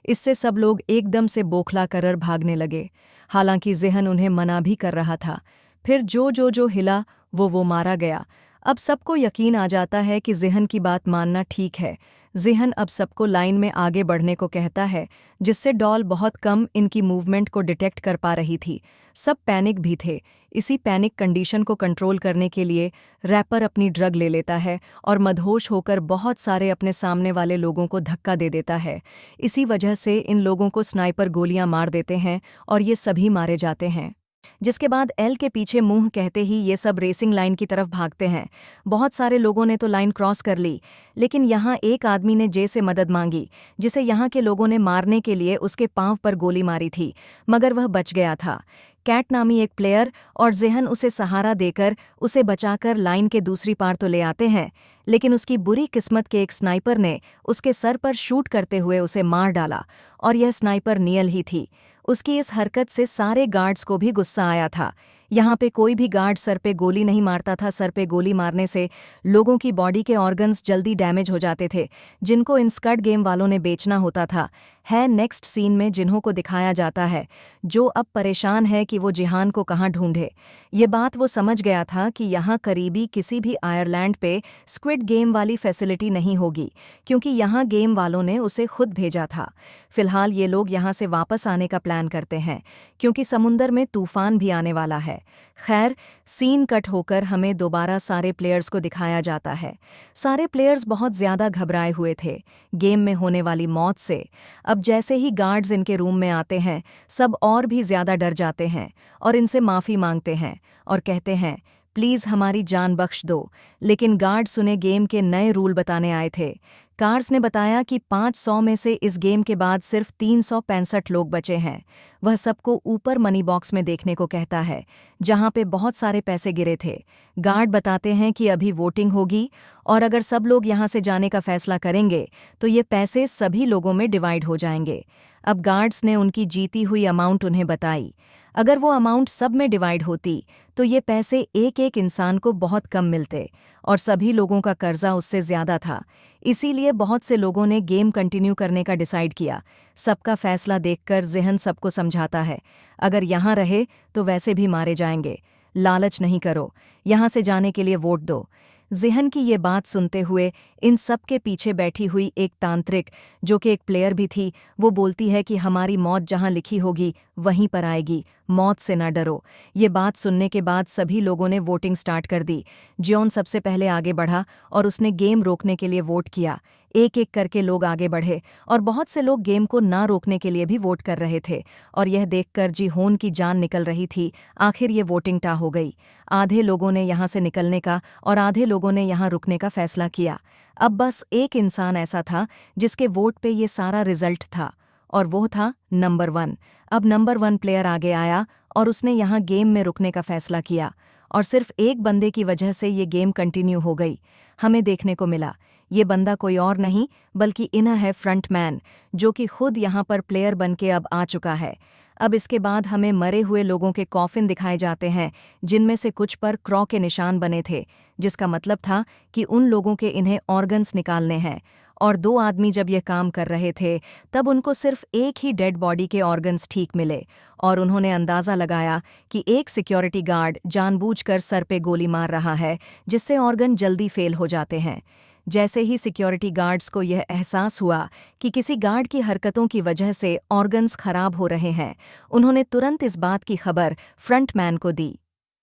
[SPEAKER 1] इससे सब लोग एकदम से बौखला कर भागने लगे, हालांकि ज़ेहन उन्हें मना भी कर रहा था। फिर जो हिला वो मारा गया। अब सबको यकीन आ जाता है कि ज़ेहन की बात मानना ठीक है। ज़ेहन अब सबको लाइन में आगे बढ़ने को कहता है, जिससे डॉल बहुत कम इनकी मूवमेंट को डिटेक्ट कर पा रही थी। सब पैनिक भी थे। इसी पैनिक कंडीशन को कंट्रोल करने के लिए रैपर अपनी ड्रग ले लेता है और मदहोश होकर बहुत सारे अपने सामने वाले लोगों को धक्का दे देता है। इसी वजह से इन लोगों को स्नाइपर गोलियां मार देते हैं और ये सभी मारे जाते हैं। जिसके बाद एल के पीछे मुंह कहते ही ये सब रेसिंग लाइन की तरफ भागते हैं। बहुत सारे लोगों ने तो लाइन क्रॉस कर ली, लेकिन यहाँ एक आदमी ने जे से मदद मांगी, जिसे यहाँ के लोगों ने मारने के लिए उसके पांव पर गोली मारी थी, मगर वह बच गया था। कैट नामी एक प्लेयर और ज़ेहन उसे सहारा देकर उसे बचाकर लाइन के दूसरी पार तो ले आते हैं, लेकिन उसकी बुरी किस्मत के एक स्नाइपर ने उसके सर पर शूट करते हुए उसे मार डाला और यह स्नाइपर नियल ही थी। उसकी इस हरकत से सारे गार्ड्स को भी गुस्सा आया था। यहाँ पे कोई भी गार्ड सर पे गोली नहीं मारता था। सर पे गोली मारने से लोगों की बॉडी के ऑर्गन्स जल्दी डैमेज हो जाते थे, जिनको इन स्क्वाड गेम वालों ने बेचना होता था। है नेक्स्ट सीन में जिन्हों को दिखाया जाता है, जो अब परेशान है कि वो जिहान को कहाँ ढूंढे। ये बात वो समझ गया था कि यहाँ करीबी किसी भी आयरलैंड पे स्क्विड गेम वाली फैसिलिटी नहीं होगी, क्योंकि यहाँ गेम वालों ने उसे खुद भेजा था। फिलहाल ये लोग यहाँ से वापस आने का प्लान करते हैं, क्योंकि समुंदर में तूफान भी आने वाला है। खैर, सीन कट होकर हमें दोबारा सारे प्लेयर्स को दिखाया जाता है। सारे प्लेयर्स बहुत ज़्यादा घबराए हुए थे गेम में होने वाली मौत से। अब जैसे ही गार्ड्स इनके रूम में आते हैं, सब और भी ज़्यादा डर जाते हैं और इनसे माफ़ी मांगते हैं और कहते हैं, प्लीज़ हमारी जान बख्श दो। लेकिन गार्ड्स उन्हें गेम के नए रूल बताने आए थे। कार्स ने बताया कि 500 में से इस गेम के बाद सिर्फ 365 लोग बचे हैं। वह सबको ऊपर मनी बॉक्स में देखने को कहता है, जहां पे बहुत सारे पैसे गिरे थे। गार्ड बताते हैं कि अभी वोटिंग होगी और अगर सब लोग यहां से जाने का फैसला करेंगे तो ये पैसे सभी लोगों में डिवाइड हो जाएंगे। अब गार्ड्स ने उनकी जीती हुई अमाउंट उन्हें बताई। अगर वो अमाउंट सब में डिवाइड होती तो ये पैसे एक एक इंसान को बहुत कम मिलते और सभी लोगों का कर्जा उससे ज़्यादा था। इसीलिए बहुत से लोगों ने गेम कंटिन्यू करने का डिसाइड किया। सबका फैसला देखकर ज़ेहन सबको समझाता है, अगर यहाँ रहे तो वैसे भी मारे जाएंगे। लालच नहीं करो, यहाँ से जाने के लिए वोट दो। ज़ेहन की ये बात सुनते हुए इन सब के पीछे बैठी हुई एक तांत्रिक, जो कि एक प्लेयर भी थी, वो बोलती है कि हमारी मौत जहाँ लिखी होगी वहीं पर आएगी, मौत से न डरो। ये बात सुनने के बाद सभी लोगों ने वोटिंग स्टार्ट कर दी। जियोन सबसे पहले आगे बढ़ा और उसने गेम रोकने के लिए वोट किया। एक एक करके लोग आगे बढ़े और बहुत से लोग गेम को ना रोकने के लिए भी वोट कर रहे थे और यह देखकर जिहोन की जान निकल रही थी। आखिर ये वोटिंग टा हो गई। आधे लोगों ने यहाँ से निकलने का और आधे लोगों ने यहाँ रुकने का फैसला किया। अब बस एक इंसान ऐसा था जिसके वोट पे ये सारा रिजल्ट था और वो था नंबर 1। अब नंबर 1 प्लेयर आगे आया और उसने यहाँ गेम में रुकने का फैसला किया और सिर्फ एक बंदे की वजह से ये गेम कंटिन्यू हो गई। हमें देखने को मिला ये बंदा कोई और नहीं बल्कि इन्ह है फ्रंटमैन, जो कि खुद यहाँ पर प्लेयर बनके अब आ चुका है। अब इसके बाद हमें मरे हुए लोगों के कॉफिन दिखाए जाते हैं, जिनमें से कुछ पर क्रॉ के निशान बने थे, जिसका मतलब था कि उन लोगों के इन्हें ऑर्गन्स निकालने हैं। और 2 आदमी जब ये काम कर रहे थे तब उनको सिर्फ एक ही डेड बॉडी के ऑर्गन्स ठीक मिले, और उन्होंने अंदाज़ा लगाया कि एक सिक्योरिटी गार्ड जानबूझकर सर पे गोली मार रहा है, जिससे ऑर्गन जल्दी फेल हो जाते हैं। जैसे ही सिक्योरिटी गार्ड्स को यह एहसास हुआ कि किसी गार्ड की हरकतों की वजह से ऑर्गन्स खराब हो रहे हैं, उन्होंने तुरंत इस बात की खबर फ्रंटमैन को दी।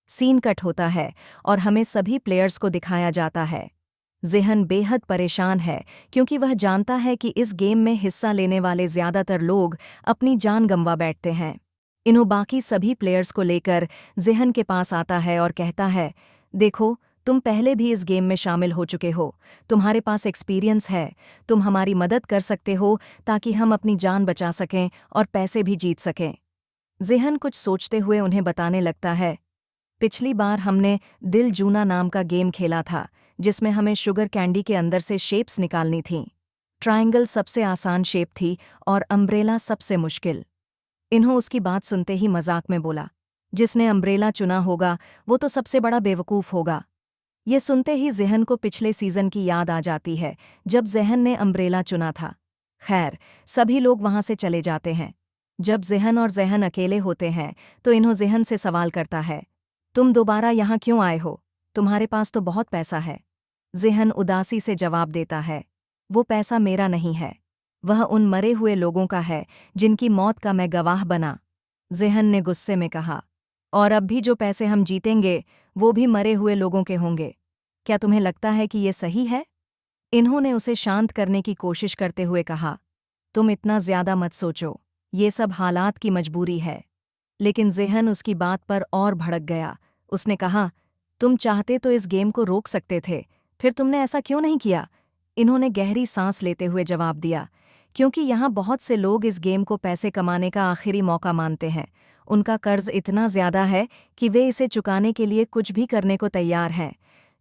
[SPEAKER 1] सीन कट होता है और हमें सभी प्लेयर्स को दिखाया जाता है। ज़ेहन बेहद परेशान है क्योंकि वह जानता है कि इस गेम में हिस्सा लेने वाले ज़्यादातर लोग अपनी जान गंवा बैठते हैं। इन्हों बाकी सभी प्लेयर्स को लेकर ज़ेहन के पास आता है और कहता है, देखो, तुम पहले भी इस गेम में शामिल हो चुके हो, तुम्हारे पास एक्सपीरियंस है, तुम हमारी मदद कर सकते हो ताकि हम अपनी जान बचा सकें और पैसे भी जीत सकें। ज़ेहन कुछ सोचते हुए उन्हें बताने लगता है, पिछली बार हमने दिल जूना नाम का गेम खेला था, जिसमें हमें शुगर कैंडी के अंदर से शेप्स निकालनी थीं। ट्रायंगल सबसे आसान शेप थी और अम्ब्रेला सबसे मुश्किल। इन्हों उसकी बात सुनते ही मजाक में बोला, जिसने अम्ब्रेला चुना होगा वो तो सबसे बड़ा बेवकूफ़ होगा। ये सुनते ही ज़ेहन को पिछले सीज़न की याद आ जाती है, जब ज़ेहन ने अम्ब्रेला चुना था। खैर, सभी लोग वहाँ से चले जाते हैं। जब ज़ेहन और ज़ेहन अकेले होते हैं तो इन्हों ज़ेहन से सवाल करता है, तुम दोबारा यहाँ क्यों आए हो? तुम्हारे पास तो बहुत पैसा है। ज़ेहन उदासी से जवाब देता है, वो पैसा मेरा नहीं है, वह उन मरे हुए लोगों का है जिनकी मौत का मैं गवाह बना। ज़ेहन ने गुस्से में कहा, और अब भी जो पैसे हम जीतेंगे वो भी मरे हुए लोगों के होंगे। क्या तुम्हें लगता है कि ये सही है? इन्होंने उसे शांत करने की कोशिश करते हुए कहा, तुम इतना ज़्यादा मत सोचो, ये सब हालात की मजबूरी है। लेकिन ज़ेहन उसकी बात पर और भड़क गया। उसने कहा, तुम चाहते तो इस गेम को रोक सकते थे, फिर तुमने ऐसा क्यों नहीं किया? इन्होंने गहरी सांस लेते हुए जवाब दिया, क्योंकि यहाँ बहुत से लोग इस गेम को पैसे कमाने का आखिरी मौका मानते हैं। उनका कर्ज इतना ज़्यादा है कि वे इसे चुकाने के लिए कुछ भी करने को तैयार हैं।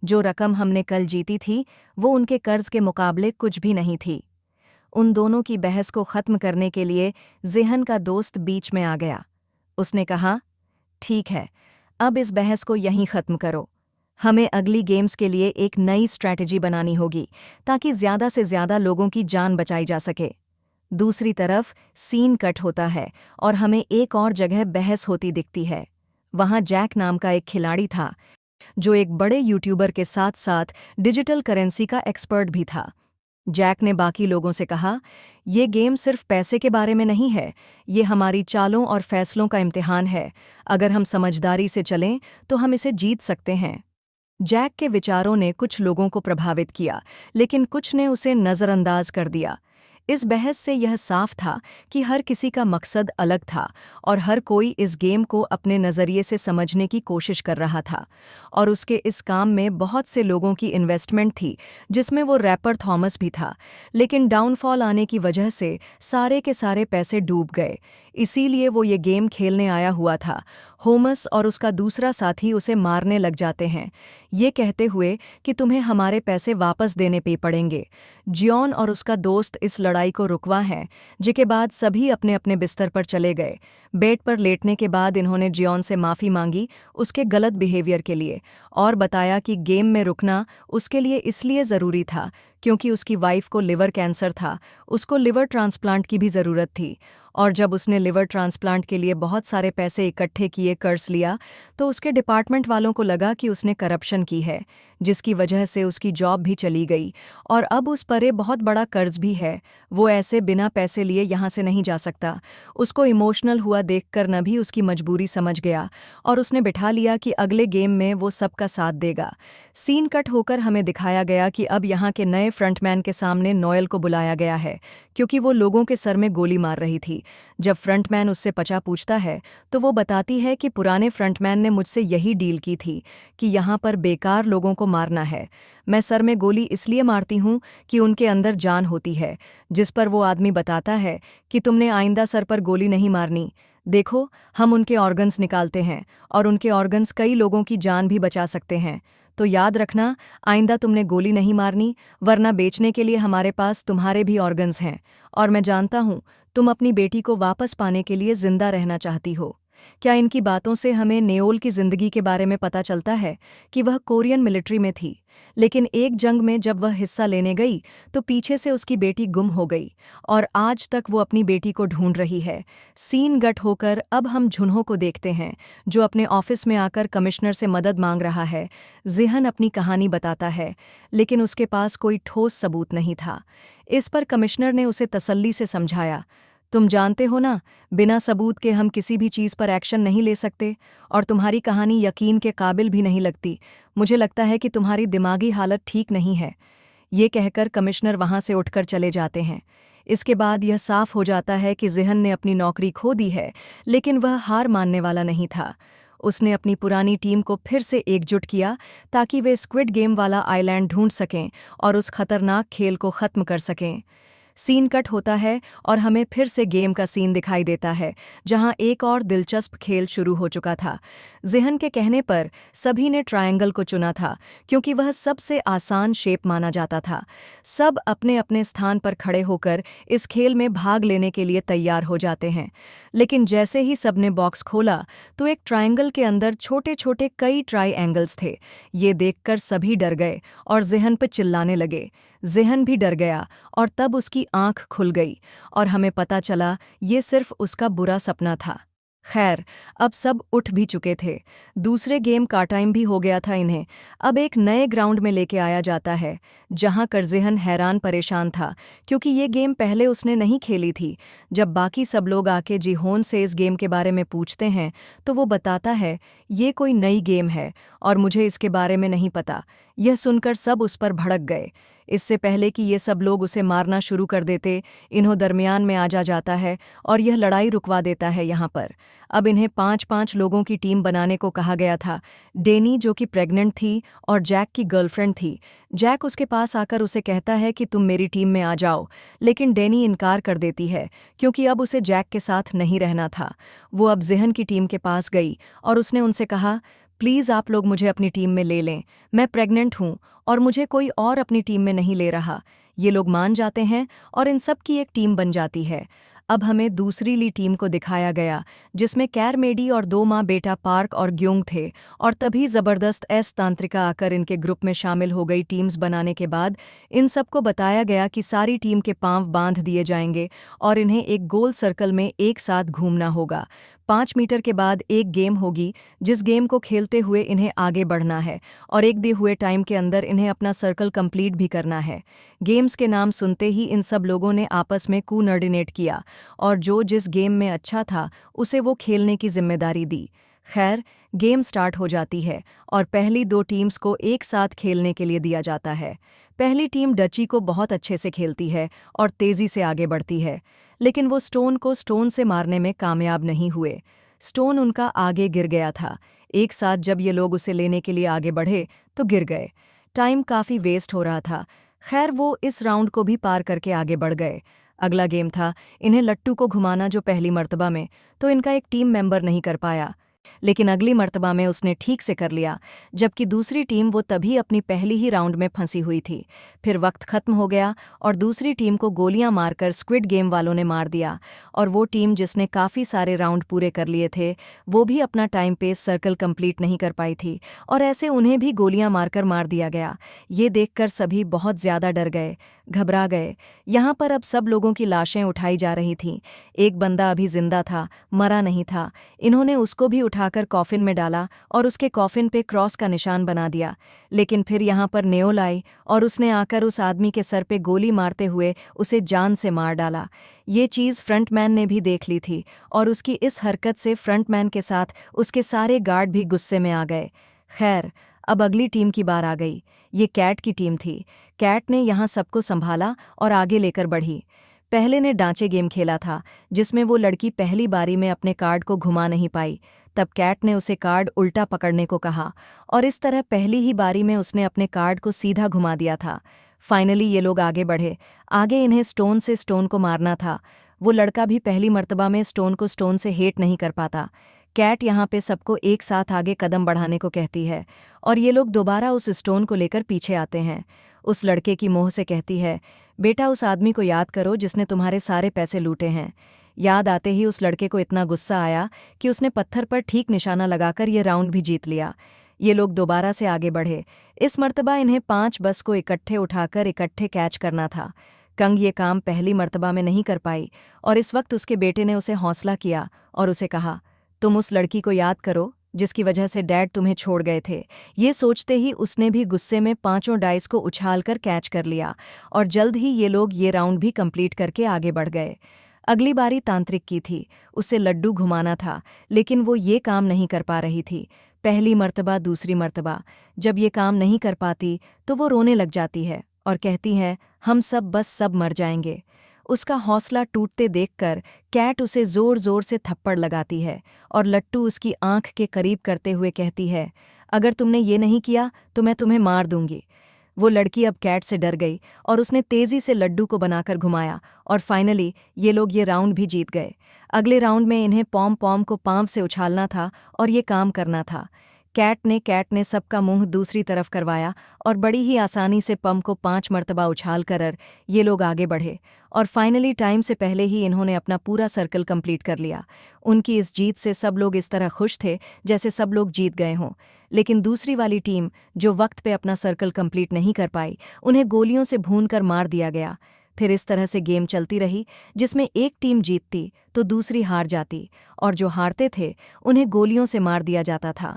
[SPEAKER 1] जो रकम हमने कल जीती थी वो उनके कर्ज के मुकाबले कुछ भी नहीं थी। उन दोनों की बहस को ख़त्म करने के लिए ज़ेहन का दोस्त बीच में आ गया। उसने कहा, ठीक है, अब इस बहस को यहीं ख़त्म करो। हमें अगली गेम्स के लिए एक नई स्ट्रैटेजी बनानी होगी ताकि ज़्यादा से ज़्यादा लोगों की जान बचाई जा सके। दूसरी तरफ सीन कट होता है और हमें एक और जगह बहस होती दिखती है। वहाँ जैक नाम का एक खिलाड़ी था, जो एक बड़े यूट्यूबर के साथ साथ डिजिटल करेंसी का एक्सपर्ट भी था। जैक ने बाकी लोगों से कहा, ये गेम सिर्फ पैसे के बारे में नहीं है, ये हमारी चालों और फैसलों का इम्तिहान है। अगर हम समझदारी से चलें तो हम इसे जीत सकते हैं। जैक के विचारों ने कुछ लोगों को प्रभावित किया, लेकिन कुछ ने उसे नज़रअंदाज कर दिया। इस बहस से यह साफ था कि हर किसी का मकसद अलग था और हर कोई इस गेम को अपने नज़रिए से समझने की कोशिश कर रहा था। और उसके इस काम में बहुत से लोगों की इन्वेस्टमेंट थी, जिसमें वो रैपर थॉमस भी था। लेकिन डाउनफॉल आने की वजह से सारे के सारे पैसे डूब गए। इसीलिए वो ये गेम खेलने आया हुआ था। होमस और उसका दूसरा साथी उसे मारने लग जाते हैं, ये कहते हुए कि तुम्हें हमारे पैसे वापस देने पे पड़ेंगे। जियोन और उसका दोस्त इस लड़ाई को रुकवा है, जिसके बाद सभी अपने अपने बिस्तर पर चले गए। बेड पर लेटने के बाद इन्होंने जियोन से माफ़ी मांगी उसके गलत बिहेवियर के लिए, और बताया कि गेम में रुकना उसके लिए इसलिए ज़रूरी था क्योंकि उसकी वाइफ को लिवर कैंसर था, उसको लिवर ट्रांसप्लांट की भी ज़रूरत थी। और जब उसने लिवर ट्रांसप्लांट के लिए बहुत सारे पैसे इकट्ठे किए, कर्ज लिया, तो उसके डिपार्टमेंट वालों को लगा कि उसने करप्शन की है, जिसकी वजह से उसकी जॉब भी चली गई और अब उस पर बहुत बड़ा कर्ज भी है। वो ऐसे बिना पैसे लिए यहाँ से नहीं जा सकता। उसको इमोशनल हुआ देखकर न भी उसकी मजबूरी समझ गया और उसने बिठा लिया कि अगले गेम में वो सबका साथ देगा। सीन कट होकर हमें दिखाया गया कि अब यहाँ के नए फ्रंटमैन के सामने नोएल को बुलाया गया है, क्योंकि वो लोगों के सर में गोली मार रही थी। जब फ्रंटमैन उससे पचा पूछता है तो वो बताती है कि पुराने फ्रंटमैन ने मुझसे यही डील की थी कि यहाँ पर बेकार लोगों को मारना है। मैं सर में गोली इसलिए मारती हूँ कि उनके अंदर जान होती है। जिस पर वो आदमी बताता है कि तुमने आइंदा सर पर गोली नहीं मारनी। देखो, हम उनके ऑर्गन्स निकालते हैं और उनके ऑर्गन्स कई लोगों की जान भी बचा सकते हैं। तो याद रखना, आइंदा तुमने गोली नहीं मारनी, वरना बेचने के लिए हमारे पास तुम्हारे भी ऑर्गन्स हैं। और मैं जानता हूँ, तुम अपनी बेटी को वापस पाने के लिए जिंदा रहना चाहती हो। क्या इनकी बातों से हमें नेओल की जिंदगी के बारे में पता चलता है कि वह कोरियन मिलिट्री में थी, लेकिन एक जंग में जब वह हिस्सा लेने गई तो पीछे से उसकी बेटी गुम हो गई और आज तक वो अपनी बेटी को ढूंढ रही है। सीन गट होकर अब हम झुन्हो को देखते हैं, जो अपने ऑफिस में आकर कमिश्नर से मदद मांग रहा है। जिहन अपनी कहानी बताता है, लेकिन उसके पास कोई ठोस सबूत नहीं था। इस पर कमिश्नर ने उसे तसल्ली से समझाया, तुम जानते हो ना, बिना सबूत के हम किसी भी चीज़ पर एक्शन नहीं ले सकते, और तुम्हारी कहानी यकीन के काबिल भी नहीं लगती। मुझे लगता है कि तुम्हारी दिमागी हालत ठीक नहीं है। ये कहकर कमिश्नर वहां से उठकर चले जाते हैं। इसके बाद यह साफ हो जाता है कि जिहन ने अपनी नौकरी खो दी है, लेकिन वह हार मानने वाला नहीं था। उसने अपनी पुरानी टीम को फिर से एकजुट किया ताकि वे स्क्विड गेम वाला आइलैंड ढूंढ सकें और उस खतरनाक खेल को खत्म कर सकें। सीन कट होता है और हमें फिर से गेम का सीन दिखाई देता है, जहां एक और दिलचस्प खेल शुरू हो चुका था। जिहन के कहने पर सभी ने ट्रायंगल को चुना था, क्योंकि वह सबसे आसान शेप माना जाता था। सब अपने अपने स्थान पर खड़े होकर इस खेल में भाग लेने के लिए तैयार हो जाते हैं। लेकिन जैसे ही सबने बॉक्स खोला तो एक ट्रायंगल के अंदर छोटे छोटे कई ट्राइएंगल्स थे। ये देखकर सभी डर गए और जिहन पर चिल्लाने लगे। जिहन भी डर गया और तब उसकी आंख खुल गई और हमें पता चला ये सिर्फ उसका बुरा सपना था। खैर, अब सब उठ भी चुके थे। दूसरे गेम का टाइम भी हो गया था इन्हें। अब एक नए ग्राउंड में लेके आया जाता है, जहां कर जिहन हैरान परेशान था, क्योंकि ये गेम पहले उसने नहीं खेली थी। जब बाकी सब लोग आके जिहोन से इस गेम के बारे में पूछते हैं तो वो बताता है, ये कोई नई गेम है और मुझे इसके बारे में नहीं पता। यह सुनकर सब उस पर भड़क गए। इससे पहले कि ये सब लोग उसे मारना शुरू कर देते, इन्हों दरमियान में आ जाता है और यह लड़ाई रुकवा देता है। यहाँ पर अब इन्हें 5-5 लोगों की टीम बनाने को कहा गया था। डेनी, जो कि प्रेग्नेंट थी, और जैक की गर्लफ्रेंड थी। जैक उसके पास आकर उसे कहता है कि तुम मेरी टीम में आ जाओ, लेकिन डेनी इनकार कर देती है, क्योंकि अब उसे जैक के साथ नहीं रहना था। वो अब जिहन की टीम के पास गई और उसने उनसे कहा, प्लीज़ आप लोग मुझे अपनी टीम में ले लें, मैं प्रेग्नेंट हूँ और मुझे कोई और अपनी टीम में नहीं ले रहा। ये लोग मान जाते हैं और इन सब की एक टीम बन जाती है। अब हमें दूसरी ली टीम को दिखाया गया, जिसमें कैरमेडी और 2 माँ बेटा पार्क और ग्योंग थे, और तभी ज़बरदस्त एस तांत्रिका आकर इनके ग्रुप में शामिल हो गई। टीम्स बनाने के बाद इन सबको बताया गया कि सारी टीम के पांव बांध दिए जाएंगे और इन्हें एक गोल सर्कल में एक साथ घूमना होगा। 5 मीटर के बाद एक गेम होगी, जिस गेम को खेलते हुए इन्हें आगे बढ़ना है और एक दिए हुए टाइम के अंदर इन्हें अपना सर्कल कंप्लीट भी करना है। गेम्स के नाम सुनते ही इन सब लोगों ने आपस में कोऑर्डिनेट किया और जो जिस गेम में अच्छा था उसे वो खेलने की जिम्मेदारी दी। खैर, गेम स्टार्ट हो जाती है और पहली 2 टीम्स को एक साथ खेलने के लिए दिया जाता है। पहली टीम डची को बहुत अच्छे से खेलती है और तेज़ी से आगे बढ़ती है, लेकिन वो स्टोन को स्टोन से मारने में कामयाब नहीं हुए। स्टोन उनका आगे गिर गया था। एक साथ जब ये लोग उसे लेने के लिए आगे बढ़े तो गिर गए। टाइम काफ़ी वेस्ट हो रहा था। खैर, वो इस राउंड को भी पार करके आगे बढ़ गए। अगला गेम था इन्हें लट्टू को घुमाना, जो पहली मर्तबा में तो इनका एक टीम मेंबर नहीं कर पाया, लेकिन अगली मर्तबा में उसने ठीक से कर लिया, जबकि दूसरी टीम वो तभी अपनी पहली ही राउंड में फंसी हुई थी। फिर वक्त खत्म हो गया और दूसरी टीम को गोलियां मारकर स्क्विड गेम वालों ने मार दिया, और वो टीम जिसने काफ़ी सारे राउंड पूरे कर लिए थे वो भी अपना टाइम पेस सर्कल कंप्लीट नहीं कर पाई थी, और ऐसे उन्हें भी गोलियां मारकर मार दिया गया। ये देखकर सभी बहुत ज़्यादा डर गए, घबरा गए। यहाँ पर अब सब लोगों की लाशें उठाई जा रही थीं। एक बंदा अभी जिंदा था, मरा नहीं था। इन्होंने उसको भी उठाकर कॉफिन में डाला और उसके कॉफिन पे क्रॉस का निशान बना दिया। लेकिन फिर यहाँ पर नेओल आई और उसने आकर उस आदमी के सर पे गोली मारते हुए उसे जान से मार डाला। ये चीज़ फ्रंटमैन ने भी देख ली थी और उसकी इस हरकत से फ्रंटमैन के साथ उसके सारे गार्ड भी गुस्से में आ गए। खैर, अब अगली टीम की बार आ गई। ये कैट की टीम थी। कैट ने यहाँ सबको संभाला और आगे लेकर बढ़ी। पहले ने डांचे गेम खेला था, जिसमें वो लड़की पहली बारी में अपने कार्ड को घुमा नहीं पाई। तब कैट ने उसे कार्ड उल्टा पकड़ने को कहा और इस तरह पहली ही बारी में उसने अपने कार्ड को सीधा घुमा दिया था। फाइनली ये लोग आगे बढ़े। आगे इन्हें स्टोन से स्टोन को मारना था। वो लड़का भी पहली मर्तबा में स्टोन को स्टोन से हेट नहीं कर पाता। कैट यहाँ पे सबको एक साथ आगे कदम बढ़ाने को कहती है और ये लोग दोबारा उस स्टोन को लेकर पीछे आते हैं। उस लड़के की मोह से कहती है, बेटा उस आदमी को याद करो जिसने तुम्हारे सारे पैसे लूटे हैं। याद आते ही उस लड़के को इतना गुस्सा आया कि उसने पत्थर पर ठीक निशाना लगाकर ये राउंड भी जीत लिया। ये लोग दोबारा से आगे बढ़े। इस मर्तबा इन्हें 5 बस को इकट्ठे उठाकर इकट्ठे कैच करना था। कंग ये काम पहली मर्तबा में नहीं कर पाई और इस वक्त उसके बेटे ने उसे हौसला किया और उसे कहा, तुम उस लड़की को याद करो जिसकी वजह से डैड तुम्हें छोड़ गए थे। ये सोचते ही उसने भी गुस्से में 5 डाइस को उछालकर कैच कर लिया और जल्द ही ये लोग ये राउंड भी कंप्लीट करके आगे बढ़ गए। अगली बारी तांत्रिक की थी। उसे लड्डू घुमाना था, लेकिन वो ये काम नहीं कर पा रही थी। पहली मर्तबा दूसरी मर्तबा जब ये काम नहीं कर पाती तो वो रोने लग जाती है और कहती है, हम सब बस सब मर जाएंगे। उसका हौसला टूटते देखकर कैट उसे जोर जोर से थप्पड़ लगाती है और लट्टू उसकी आंख के करीब करते हुए कहती है, अगर तुमने ये नहीं किया तो मैं तुम्हें मार दूंगी। वो लड़की अब कैट से डर गई और उसने तेजी से लड्डू को बनाकर घुमाया और फाइनली ये लोग ये राउंड भी जीत गए। अगले राउंड में इन्हें पॉम पॉम को पाँव से उछालना था और ये काम करना था। कैट ने सबका मुंह दूसरी तरफ करवाया और बड़ी ही आसानी से पम को 5 मर्तबा उछाल कर ये लोग आगे बढ़े और फाइनली टाइम से पहले ही इन्होंने अपना पूरा सर्कल कंप्लीट कर लिया। उनकी इस जीत से सब लोग इस तरह खुश थे जैसे सब लोग जीत गए हों। लेकिन दूसरी वाली टीम जो वक्त पे अपना सर्कल कंप्लीट नहीं कर पाई, उन्हें गोलियों से भूनकर मार दिया गया। फिर इस तरह से गेम चलती रही जिसमें एक टीम जीतती तो दूसरी हार जाती और जो हारते थे उन्हें गोलियों से मार दिया जाता था।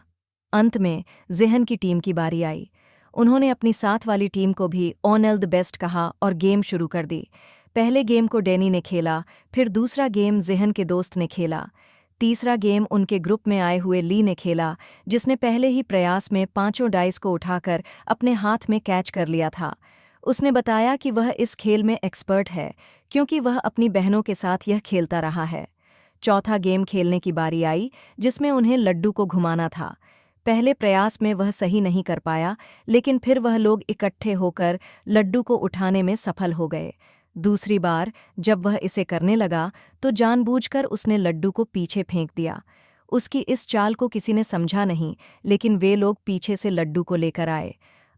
[SPEAKER 1] अंत में ज़ेहन की टीम की बारी आई। उन्होंने अपनी साथ वाली टीम को भी ऑन द बेस्ट कहा और गेम शुरू कर दी। पहले गेम को डैनी ने खेला, फिर दूसरा गेम ज़ेहन के दोस्त ने खेला, तीसरा गेम उनके ग्रुप में आए हुए ली ने खेला, जिसने पहले ही प्रयास में 5 डाइस को उठाकर अपने हाथ में कैच कर लिया था। उसने बताया कि वह इस खेल में एक्सपर्ट है क्योंकि वह अपनी बहनों के साथ यह खेलता रहा है। चौथा गेम खेलने की बारी आई जिसमें उन्हें लड्डू को घुमाना था। पहले प्रयास में वह सही नहीं कर पाया, लेकिन फिर वह लोग इकट्ठे होकर लड्डू को उठाने में सफल हो गए। दूसरी बार जब वह इसे करने लगा तो जानबूझकर उसने लड्डू को पीछे फेंक दिया। उसकी इस चाल को किसी ने समझा नहीं, लेकिन वे लोग पीछे से लड्डू को लेकर आए।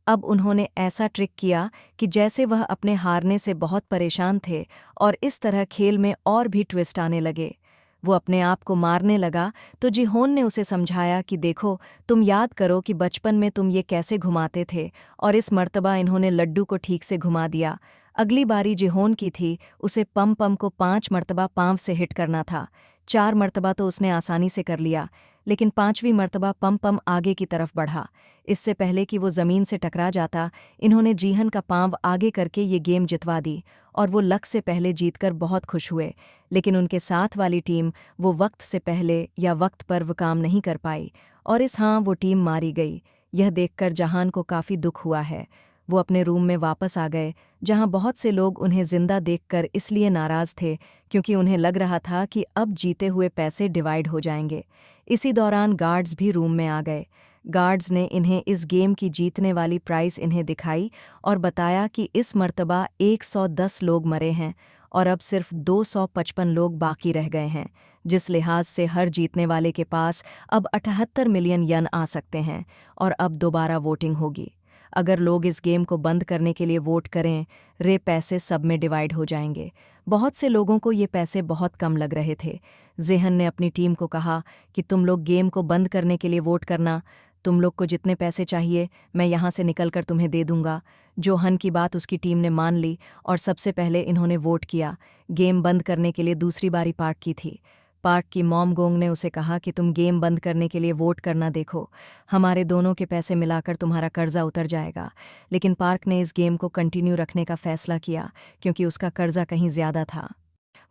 [SPEAKER 1] अब उन्होंने ऐसा ट्रिक किया कि जैसे वह अपने हारने से बहुत परेशान थे और इस तरह खेल में और भी ट्विस्ट आने लगे। वो अपने आप को मारने लगा तो जिहोन ने उसे समझाया कि देखो, तुम याद करो कि बचपन में तुम ये कैसे घुमाते थे, और इस मर्तबा इन्होंने लड्डू को ठीक से घुमा दिया। अगली बारी जिहोन की थी। उसे पम पम को 5 मर्तबा पाँव से हिट करना था। 4 मर्तबा तो उसने आसानी से कर लिया, लेकिन 5वीं मर्तबा पम पम आगे की तरफ बढ़ा। इससे पहले कि वो ज़मीन से टकरा जाता, इन्होंने जीहन का पाँव आगे करके ये गेम जितवा दी और वो लक से पहले जीतकर बहुत खुश हुए। लेकिन उनके साथ वाली टीम वो वक्त से पहले या वक्त पर वो काम नहीं कर पाई और वो टीम मारी गई। यह देखकर जहान को काफ़ी दुख हुआ है। वो अपने रूम में वापस आ गए, जहां बहुत से लोग उन्हें जिंदा देखकर इसलिए नाराज़ थे क्योंकि उन्हें लग रहा था कि अब जीते हुए पैसे डिवाइड हो जाएंगे। इसी दौरान गार्ड्स भी रूम में आ गए। गार्ड्स ने इन्हें इस गेम की जीतने वाली प्राइस इन्हें दिखाई और बताया कि इस मर्तबा 110 लोग मरे हैं और अब सिर्फ 255 लोग बाकी रह गए हैं, जिस लिहाज से हर जीतने वाले के पास अब 78 मिलियन यन आ सकते हैं और अब दोबारा वोटिंग होगी। अगर लोग इस गेम को बंद करने के लिए वोट करें, पैसे सब में डिवाइड हो जाएंगे। बहुत से लोगों को ये पैसे बहुत कम लग रहे थे। ज़ेहन ने अपनी टीम को कहा कि तुम लोग गेम को बंद करने के लिए वोट करना। तुम लोग को जितने पैसे चाहिए मैं यहाँ से निकलकर तुम्हें दे दूंगा। जोहन की बात उसकी टीम ने मान ली और सबसे पहले इन्होंने वोट किया। गेम बंद करने के लिए दूसरी बारी पार्क की थी। पार्क की मॉम गोंग ने उसे कहा कि तुम गेम बंद करने के लिए वोट करना, देखो हमारे दोनों के पैसे मिलाकर तुम्हारा कर्जा उतर जाएगा। लेकिन पार्क ने इस गेम को कंटिन्यू रखने का फैसला किया क्योंकि उसका कर्जा कहीं ज्यादा था।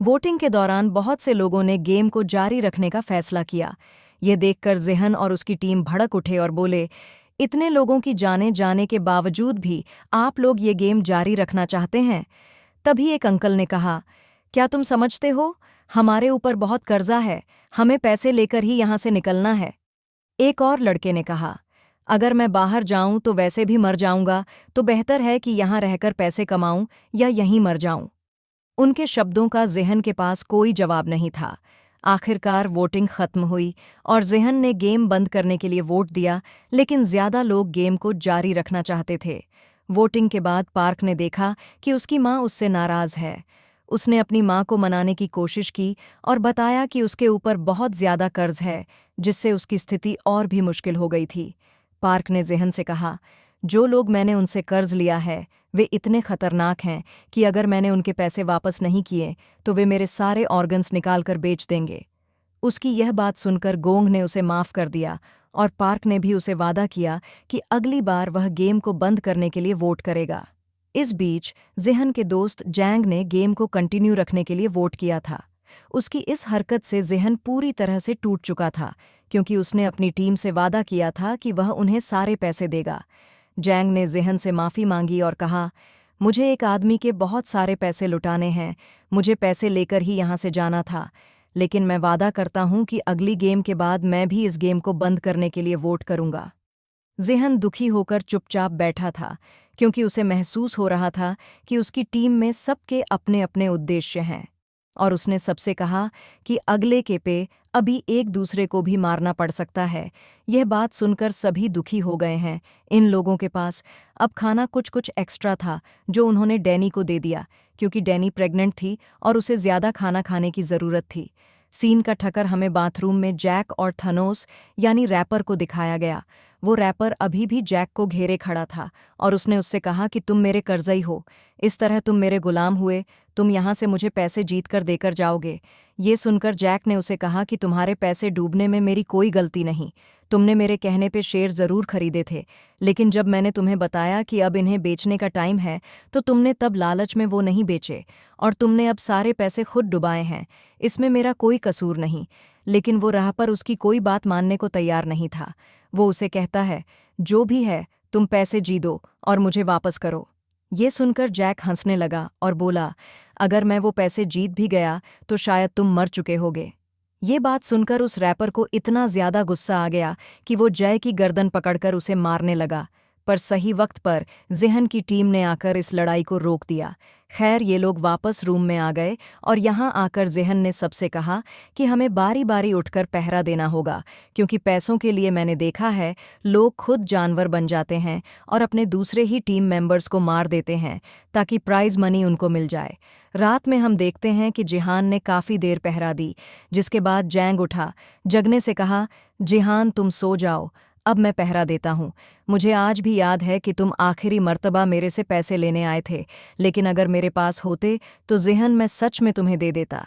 [SPEAKER 1] वोटिंग के दौरान बहुत से लोगों ने गेम को जारी रखने का फैसला किया। यह देखकर ज़ेहन और उसकी टीम भड़क उठे और बोले, इतने लोगों की जाने जाने के बावजूद भी आप लोग ये गेम जारी रखना चाहते हैं? तभी एक अंकल ने कहा, क्या तुम समझते हो, हमारे ऊपर बहुत कर्जा है, हमें पैसे लेकर ही यहाँ से निकलना है। एक और लड़के ने कहा, अगर मैं बाहर जाऊं तो वैसे भी मर जाऊंगा, तो बेहतर है कि यहाँ रहकर पैसे कमाऊं या यहीं मर जाऊं। उनके शब्दों का ज़ेहन के पास कोई जवाब नहीं था। आखिरकार वोटिंग खत्म हुई और ज़ेहन ने गेम बंद करने के लिए वोट दिया, लेकिन ज़्यादा लोग गेम को जारी रखना चाहते थे। वोटिंग के बाद पार्क ने देखा कि उसकी माँ उससे नाराज़ है। उसने अपनी माँ को मनाने की कोशिश की और बताया कि उसके ऊपर बहुत ज़्यादा कर्ज है, जिससे उसकी स्थिति और भी मुश्किल हो गई थी। पार्क ने ज़ेहन से कहा, जो लोग मैंने उनसे कर्ज लिया है वे इतने खतरनाक हैं कि अगर मैंने उनके पैसे वापस नहीं किए तो वे मेरे सारे ऑर्गन्स निकाल कर बेच देंगे। उसकी यह बात सुनकर गोंग ने उसे माफ़ कर दिया और पार्क ने भी उसे वादा किया कि अगली बार वह गेम को बंद करने के लिए वोट करेगा। इस बीच ज़ेहन के दोस्त जैंग ने गेम को कंटिन्यू रखने के लिए वोट किया था। उसकी इस हरकत से ज़ेहन पूरी तरह से टूट चुका था, क्योंकि उसने अपनी टीम से वादा किया था कि वह उन्हें सारे पैसे देगा। जैंग ने ज़ेहन से माफ़ी मांगी और कहा, मुझे एक आदमी के बहुत सारे पैसे लुटाने हैं, मुझे पैसे लेकर ही यहाँ से जाना था, लेकिन मैं वादा करता हूँ कि अगली गेम के बाद मैं भी इस गेम को बंद करने के लिए वोट करूँगा। ज़ेहन दुखी होकर चुपचाप बैठा था, क्योंकि उसे महसूस हो रहा था कि उसकी टीम में सबके अपने अपने उद्देश्य हैं। और उसने सबसे कहा कि अगले के पे अभी एक दूसरे को भी मारना पड़ सकता है। यह बात सुनकर सभी दुखी हो गए हैं। इन लोगों के पास अब खाना कुछ कुछ एक्स्ट्रा था, जो उन्होंने डैनी को दे दिया, क्योंकि डैनी प्रेग्नेंट थी और उसे ज़्यादा खाना खाने की ज़रूरत थी। सीन का ठकर हमें बाथरूम में जैक और थनोस यानी रैपर को दिखाया गया। वो रैपर अभी भी जैक को घेरे खड़ा था और उसने उससे कहा कि तुम मेरे कर्जई हो, इस तरह तुम मेरे गुलाम हुए, तुम यहाँ से मुझे पैसे जीत कर देकर जाओगे। ये सुनकर जैक ने उसे कहा कि तुम्हारे पैसे डूबने में मेरी कोई गलती नहीं, तुमने मेरे कहने पे शेर ज़रूर खरीदे थे, लेकिन जब मैंने तुम्हें बताया कि अब इन्हें बेचने का टाइम है तो तुमने तब लालच में वो नहीं बेचे और तुमने अब सारे पैसे खुद डुबाए हैं। इसमें मेरा कोई कसूर नहीं। लेकिन वो राह पर उसकी कोई बात मानने को तैयार नहीं था। वो उसे कहता है, जो भी है तुम पैसे जी दो और मुझे वापस करो। ये सुनकर जैक हंसने लगा और बोला, अगर मैं वो पैसे जीत भी गया तो शायद तुम मर चुके होगे। ये बात सुनकर उस रैपर को इतना ज्यादा गुस्सा आ गया कि वो जय की गर्दन पकड़कर उसे मारने लगा, पर सही वक्त पर ज़ेहन की टीम ने आकर इस लड़ाई को रोक दिया। खैर, ये लोग वापस रूम में आ गए और यहाँ आकर ज़ेहन ने सबसे कहा कि हमें बारी बारी उठकर पहरा देना होगा, क्योंकि पैसों के लिए मैंने देखा है लोग खुद जानवर बन जाते हैं और अपने दूसरे ही टीम मेंबर्स को मार देते हैं ताकि प्राइज़ मनी उनको मिल जाए। रात में हम देखते हैं कि जिहान ने काफ़ी देर पहरा दी, जिसके बाद जैंग उठा, जगने से कहा, जिहान तुम सो जाओ, अब मैं पहरा देता हूँ। मुझे आज भी याद है कि तुम आखिरी मर्तबा मेरे से पैसे लेने आए थे, लेकिन अगर मेरे पास होते तो ज़ेहन मैं सच में तुम्हें दे देता।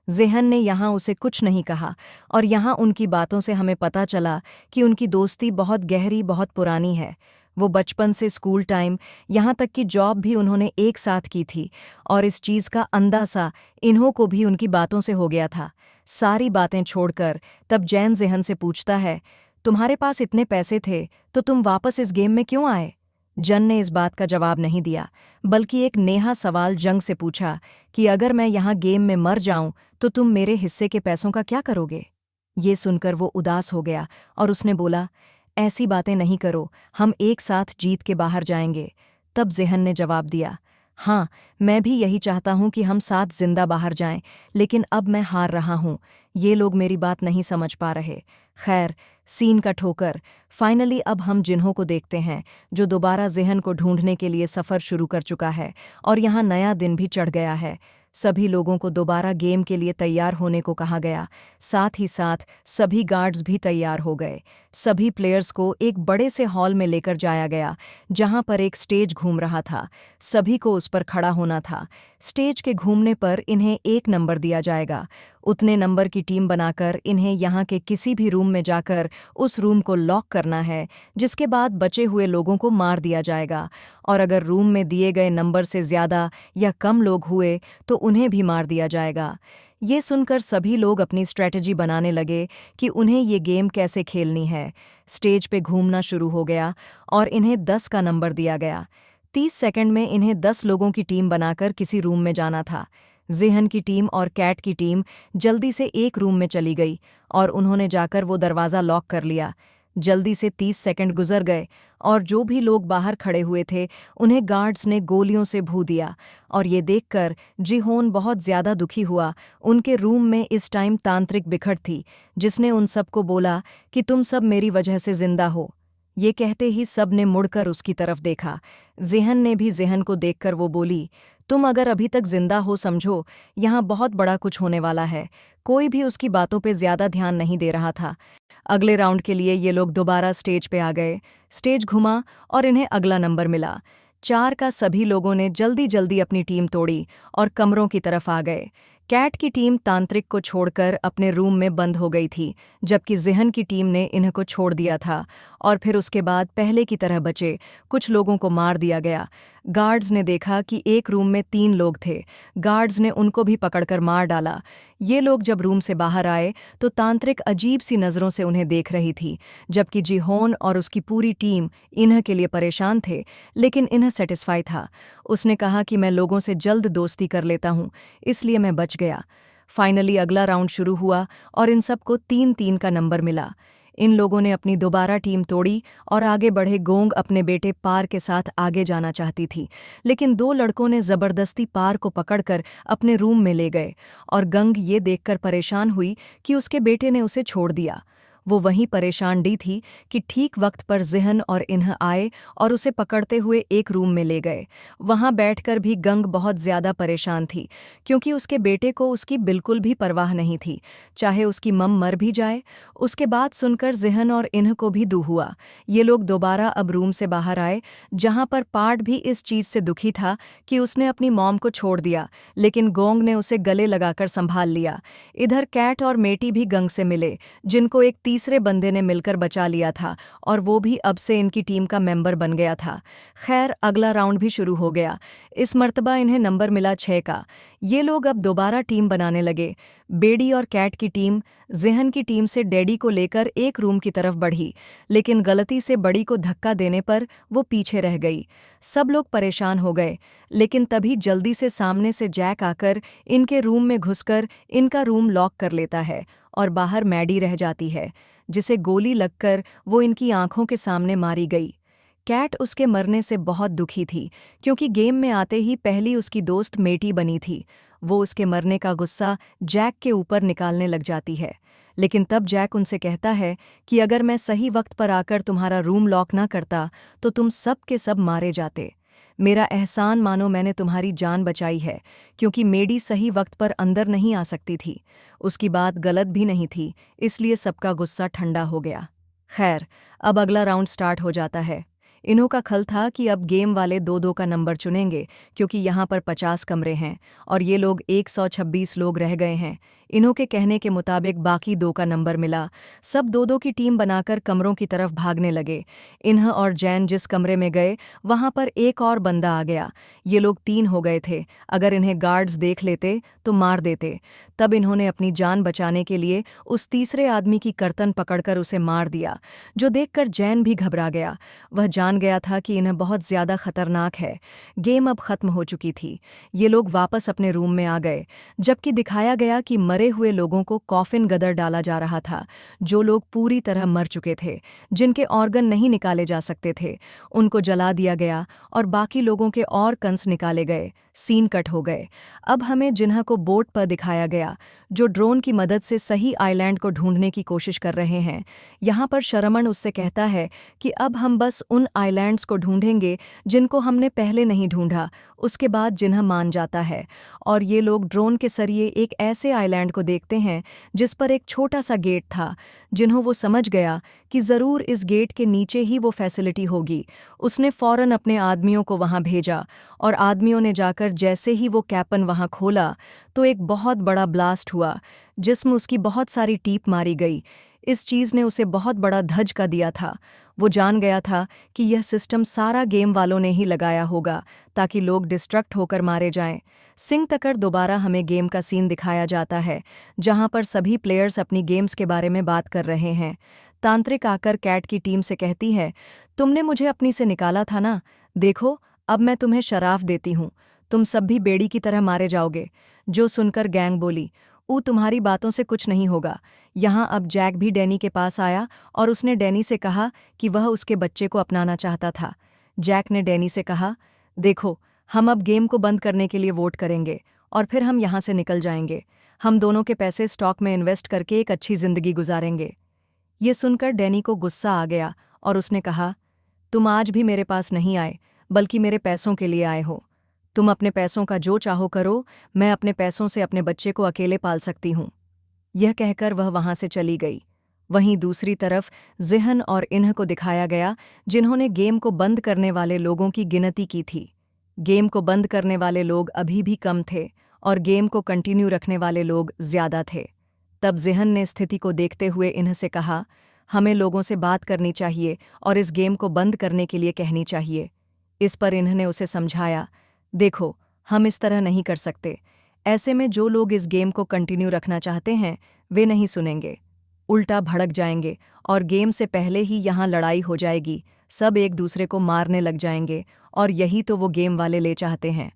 [SPEAKER 1] ज़ेहन ने यहाँ उसे कुछ नहीं कहा और यहाँ उनकी बातों से हमें पता चला कि उनकी दोस्ती बहुत गहरी, बहुत पुरानी है। वो बचपन से स्कूल टाइम, यहाँ तक कि जॉब भी उन्होंने एक साथ की थी और इस चीज़ का अंदाज़ा इन्हों को भी उनकी बातों से हो गया था। सारी बातें छोड़कर तब जैन ज़ेहन से पूछता है, तुम्हारे पास इतने पैसे थे तो तुम वापस इस गेम में क्यों आए? जन ने इस बात का जवाब नहीं दिया, बल्कि एक नेहा सवाल जंग से पूछा कि अगर मैं यहाँ गेम में मर जाऊं तो तुम मेरे हिस्से के पैसों का क्या करोगे? ये सुनकर वो उदास हो गया और उसने बोला, ऐसी बातें नहीं करो, हम एक साथ जीत के बाहर जाएंगे। तब ज़ेहन ने जवाब दिया, हाँ, मैं भी यही चाहता हूँ कि हम साथ जिंदा बाहर जाएं, लेकिन अब मैं हार रहा हूँ। ये लोग मेरी बात नहीं समझ पा रहे। खैर, सीन का ठोकर। फाइनली अब हम जिन्हों को देखते हैं, जो दोबारा ज़ेहन को ढूंढने के लिए सफ़र शुरू कर चुका है और यहाँ नया दिन भी चढ़ गया है। सभी लोगों को दोबारा गेम के लिए तैयार होने को कहा गया। साथ ही साथ सभी गार्ड्स भी तैयार हो गए। सभी प्लेयर्स को एक बड़े से हॉल में लेकर जाया गया, जहां पर एक स्टेज घूम रहा था। सभी को उस पर खड़ा होना था। स्टेज के घूमने पर इन्हें 1 नंबर दिया जाएगा। उतने नंबर की टीम बनाकर इन्हें यहाँ के किसी भी रूम में जाकर उस रूम को लॉक करना है, जिसके बाद बचे हुए लोगों को मार दिया जाएगा। और अगर रूम में दिए गए नंबर से ज़्यादा या कम लोग हुए तो उन्हें भी मार दिया जाएगा। ये सुनकर सभी लोग अपनी स्ट्रैटेजी बनाने लगे कि उन्हें ये गेम कैसे खेलनी है। स्टेज पे घूमना शुरू हो गया और इन्हें 10 का नंबर दिया गया। 30 सेकंड में इन्हें 10 लोगों की टीम बनाकर किसी रूम में जाना था। ज़ेहन की टीम और कैट की टीम जल्दी से एक रूम में चली गई और उन्होंने जाकर वो दरवाज़ा लॉक कर लिया। जल्दी से 30 सेकंड गुजर गए और जो भी लोग बाहर खड़े हुए थे उन्हें गार्ड्स ने गोलियों से भू दिया। और ये देखकर जिहोन बहुत ज्यादा दुखी हुआ। उनके रूम में इस टाइम तांत्रिक बिखर थी, जिसने उन सबको बोला कि तुम सब मेरी वजह से जिंदा हो। ये कहते ही सब ने मुड़कर उसकी तरफ देखा। जिहन ने भी जिहन को देखकर वो बोली, तुम अगर अभी तक जिंदा हो समझो, यहाँ बहुत बड़ा कुछ होने वाला है। कोई भी उसकी बातों पे ज्यादा ध्यान नहीं दे रहा था। अगले राउंड के लिए ये लोग दोबारा स्टेज पे आ गए। स्टेज घुमा और इन्हें अगला नंबर मिला। 4 का सभी लोगों ने जल्दी जल्दी अपनी टीम तोड़ी और कमरों की तरफ आ गए। कैट की टीम तांत्रिक को छोड़कर अपने रूम में बंद हो गई थी, जबकि जिहन की टीम ने इन्हें को छोड़ दिया था। और फिर उसके बाद पहले की तरह बचे कुछ लोगों को मार दिया गया। गार्ड्स ने देखा कि एक रूम में 3 लोग थे। गार्ड्स ने उनको भी पकड़कर मार डाला। ये लोग जब रूम से बाहर आए तो तांत्रिक अजीब सी नज़रों से उन्हें देख रही थी, जबकि जिहोन और उसकी पूरी टीम इन्ह के लिए परेशान थे, लेकिन इन्ह सेटिस्फाई था। उसने कहा कि मैं लोगों से जल्द दोस्ती कर लेता हूँ, इसलिए मैं बच गया। फाइनली अगला राउंड शुरू हुआ और इन सबको 3-3 का नंबर मिला। इन लोगों ने अपनी दोबारा टीम तोड़ी और आगे बढ़े। गोंग अपने बेटे पार के साथ आगे जाना चाहती थी, लेकिन 2 लड़कों ने जबरदस्ती पार को पकड़कर अपने रूम में ले गए और गंग ये देखकर परेशान हुई कि उसके बेटे ने उसे छोड़ दिया। वो वहीं परेशान डी थी कि ठीक वक्त पर जिहन और इन्ह आए और उसे पकड़ते हुए एक रूम में ले गए। वहां बैठकर भी गंग बहुत ज्यादा परेशान थी, क्योंकि उसके बेटे को उसकी बिल्कुल भी परवाह नहीं थी, चाहे उसकी मम मर भी जाए। उसके बाद सुनकर जिहन और इन्ह को भी दुख हुआ। ये लोग दोबारा अब रूम से बाहर आए, जहां पर पार्ट भी इस चीज से दुखी था कि उसने अपनी मॉम को छोड़ दिया, लेकिन गोंग ने उसे गले लगाकर संभाल लिया। इधर कैट और मेटी भी गंग से मिले, जिनको एक तीसरे बंदे ने मिलकर बचा लिया था, और वो भी अब से इनकी टीम का मेंबर बन गया था। खैर अगला राउंड भी शुरू हो गया। इस मर्तबा इन्हें नंबर मिला 6 का। ये लोग अब दोबारा टीम बनाने लगे। बेडी और कैट की टीम जिहन की टीम से डैडी को लेकर एक रूम की तरफ बढ़ी, लेकिन गलती से बड़ी को धक्का देने पर वो पीछे रह गई। सब लोग परेशान हो गए, लेकिन तभी जल्दी से सामने से जैक आकर इनके रूम में घुसकर इनका रूम लॉक कर लेता है और बाहर मैडी रह जाती है, जिसे गोली लगकर वो इनकी आंखों के सामने मारी गई। कैट उसके मरने से बहुत दुखी थी, क्योंकि गेम में आते ही पहली उसकी दोस्त मेटी बनी थी। वो उसके मरने का गुस्सा जैक के ऊपर निकालने लग जाती है, लेकिन तब जैक उनसे कहता है कि अगर मैं सही वक्त पर आकर तुम्हारा रूम लॉक ना करता तो तुम सब के सब मारे जाते। मेरा एहसान मानो, मैंने तुम्हारी जान बचाई है, क्योंकि मेडी सही वक्त पर अंदर नहीं आ सकती थी। उसकी बात गलत भी नहीं थी, इसलिए सबका गुस्सा ठंडा हो गया। खैर अब अगला राउंड स्टार्ट हो जाता है। इन्हों का खल था कि अब गेम वाले 2-2 का नंबर चुनेंगे, क्योंकि यहाँ पर 50 कमरे हैं और ये लोग 126 लोग रह गए हैं। इन्हों के कहने के मुताबिक बाकी 2 का नंबर मिला। सब 2-2 की टीम बनाकर कमरों की तरफ भागने लगे। इन्ह और जैन जिस कमरे में गए वहाँ पर एक और बंदा आ गया। ये लोग 3 हो गए थे। अगर इन्हें गार्ड्स देख लेते तो मार देते। तब इन्होंने अपनी जान बचाने के लिए उस तीसरे आदमी की कर्तन पकड़कर उसे मार दिया, जो देखकर जैन भी घबरा गया। वह जान गया था कि इन्हें बहुत ज्यादा खतरनाक है। गेम अब खत्म हो चुकी थी। ये लोग वापस अपने रूम में आ गए, जबकि दिखाया गया कि मरे हुए लोगों को कॉफिन गदर डाला जा रहा था। जो लोग पूरी तरह मर चुके थे, जिनके ऑर्गन नहीं निकाले जा सकते थे, उनको जला दिया गया और बाकी लोगों के और कंस निकाले गए। सीन कट हो गए। अब हमें जिन्हा को बोट पर दिखाया गया, जो ड्रोन की मदद से सही आइलैंड को ढूंढने की कोशिश कर रहे हैं। यहाँ पर शरमन उससे कहता है कि अब हम बस उन आइलैंड्स को ढूंढेंगे जिनको हमने पहले नहीं ढूंढा। उसके बाद जिन्हा मान जाता है और ये लोग ड्रोन के जरिए एक ऐसे आइलैंड को देखते हैं जिस पर एक छोटा सा गेट था। जिन्हों वो समझ गया कि ज़रूर इस गेट के नीचे ही वो फैसिलिटी होगी। उसने फ़ौरन अपने आदमियों को वहाँ भेजा और आदमियों ने जाकर जैसे ही वो कैपन वहाँ खोला तो एक बहुत बड़ा ब्लास्ट हुआ, जिसमें उसकी बहुत सारी टीप मारी गई। इस चीज़ ने उसे बहुत बड़ा धचका दिया था। वो जान गया था कि यह सिस्टम सारा गेम वालों ने ही लगाया होगा, ताकि लोग डिस्ट्रक्ट होकर मारे जाएं। सिंह तकर दोबारा हमें गेम का सीन दिखाया जाता है, जहां पर सभी प्लेयर्स अपनी गेम्स के बारे में बात कर रहे हैं। तांत्रिक आकर कैट की टीम से कहती है, तुमने मुझे अपनी से निकाला था ना, देखो अब मैं तुम्हें शराफ देती हूँ, तुम सब भी बेड़ी की तरह मारे जाओगे। जो सुनकर गैंग बोली, तुम्हारी बातों से कुछ नहीं होगा। यहाँ अब जैक भी डैनी के पास आया और उसने डैनी से कहा कि वह उसके बच्चे को अपनाना चाहता था। जैक ने डैनी से कहा, देखो, हम अब गेम को बंद करने के लिए वोट करेंगे और फिर हम यहाँ से निकल जाएंगे। हम दोनों के पैसे स्टॉक में इन्वेस्ट करके एक अच्छी जिंदगी गुजारेंगे। ये सुनकर डैनी को गुस्सा आ गया और उसने कहा, तुम आज भी मेरे पास नहीं आए, बल्कि मेरे पैसों के लिए आए हो। तुम अपने पैसों का जो चाहो करो, मैं अपने पैसों से अपने बच्चे को अकेले पाल सकती हूँ। यह कहकर वह वहां से चली गई। वहीं दूसरी तरफ ज़िहन और इन्ह को दिखाया गया, जिन्होंने गेम को बंद करने वाले लोगों की गिनती की थी। गेम को बंद करने वाले लोग अभी भी कम थे और गेम को कंटिन्यू रखने वाले लोग ज्यादा थे। तब ज़िहन ने स्थिति को देखते हुए इन्ह से कहा, हमें लोगों से बात करनी चाहिए और इस गेम को बंद करने के लिए कहनी चाहिए। इस पर इन्ह ने उसे समझाया, देखो, हम इस तरह नहीं कर सकते। ऐसे में जो लोग इस गेम को कंटिन्यू रखना चाहते हैं वे नहीं सुनेंगे, उल्टा भड़क जाएंगे और गेम से पहले ही यहाँ लड़ाई हो जाएगी। सब एक दूसरे को मारने लग जाएंगे और यही तो वो गेम वाले ले चाहते हैं।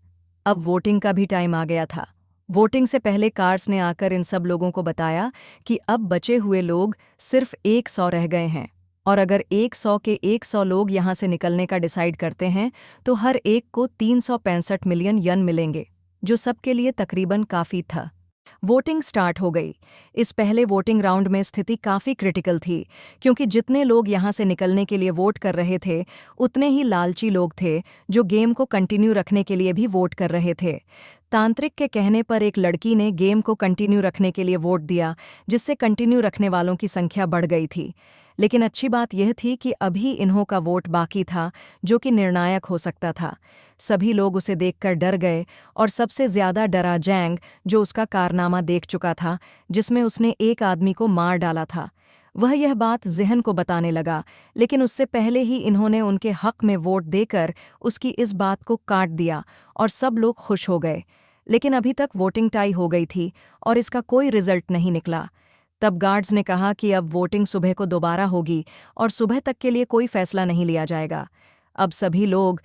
[SPEAKER 1] अब वोटिंग का भी टाइम आ गया था। वोटिंग से पहले कार्ड्स ने आकर इन सब लोगों को बताया कि अब बचे हुए लोग सिर्फ 100 रह गए हैं और अगर 100 के 100 लोग यहाँ से निकलने का डिसाइड करते हैं तो हर एक को 365 मिलियन यन मिलेंगे, जो सबके लिए तकरीबन काफ़ी था। वोटिंग स्टार्ट हो गई। इस पहले वोटिंग राउंड में स्थिति काफ़ी क्रिटिकल थी, क्योंकि जितने लोग यहाँ से निकलने के लिए वोट कर रहे थे उतने ही लालची लोग थे जो गेम को कंटिन्यू रखने के लिए भी वोट कर रहे थे। तांत्रिक के कहने पर एक लड़की ने गेम को कंटिन्यू रखने के लिए वोट दिया, जिससे कंटिन्यू रखने वालों की संख्या बढ़ गई थी। लेकिन अच्छी बात यह थी कि अभी इन्हों का वोट बाकी था, जो कि निर्णायक हो सकता था। सभी लोग उसे देखकर डर गए और सबसे ज्यादा डरा जैंग, जो उसका कारनामा देख चुका था, जिसमें उसने एक आदमी को मार डाला था। वह यह बात ज़िहन को बताने लगा, लेकिन उससे पहले ही इन्होंने उनके हक में वोट देकर उसकी इस बात को काट दिया और सब लोग खुश हो गए। लेकिन अभी तक वोटिंग टाई हो गई थी और इसका कोई रिजल्ट नहीं निकला। तब गार्ड्स ने कहा कि अब वोटिंग सुबह को दोबारा होगी और सुबह तक के लिए कोई फैसला नहीं लिया जाएगा। अब सभी लोग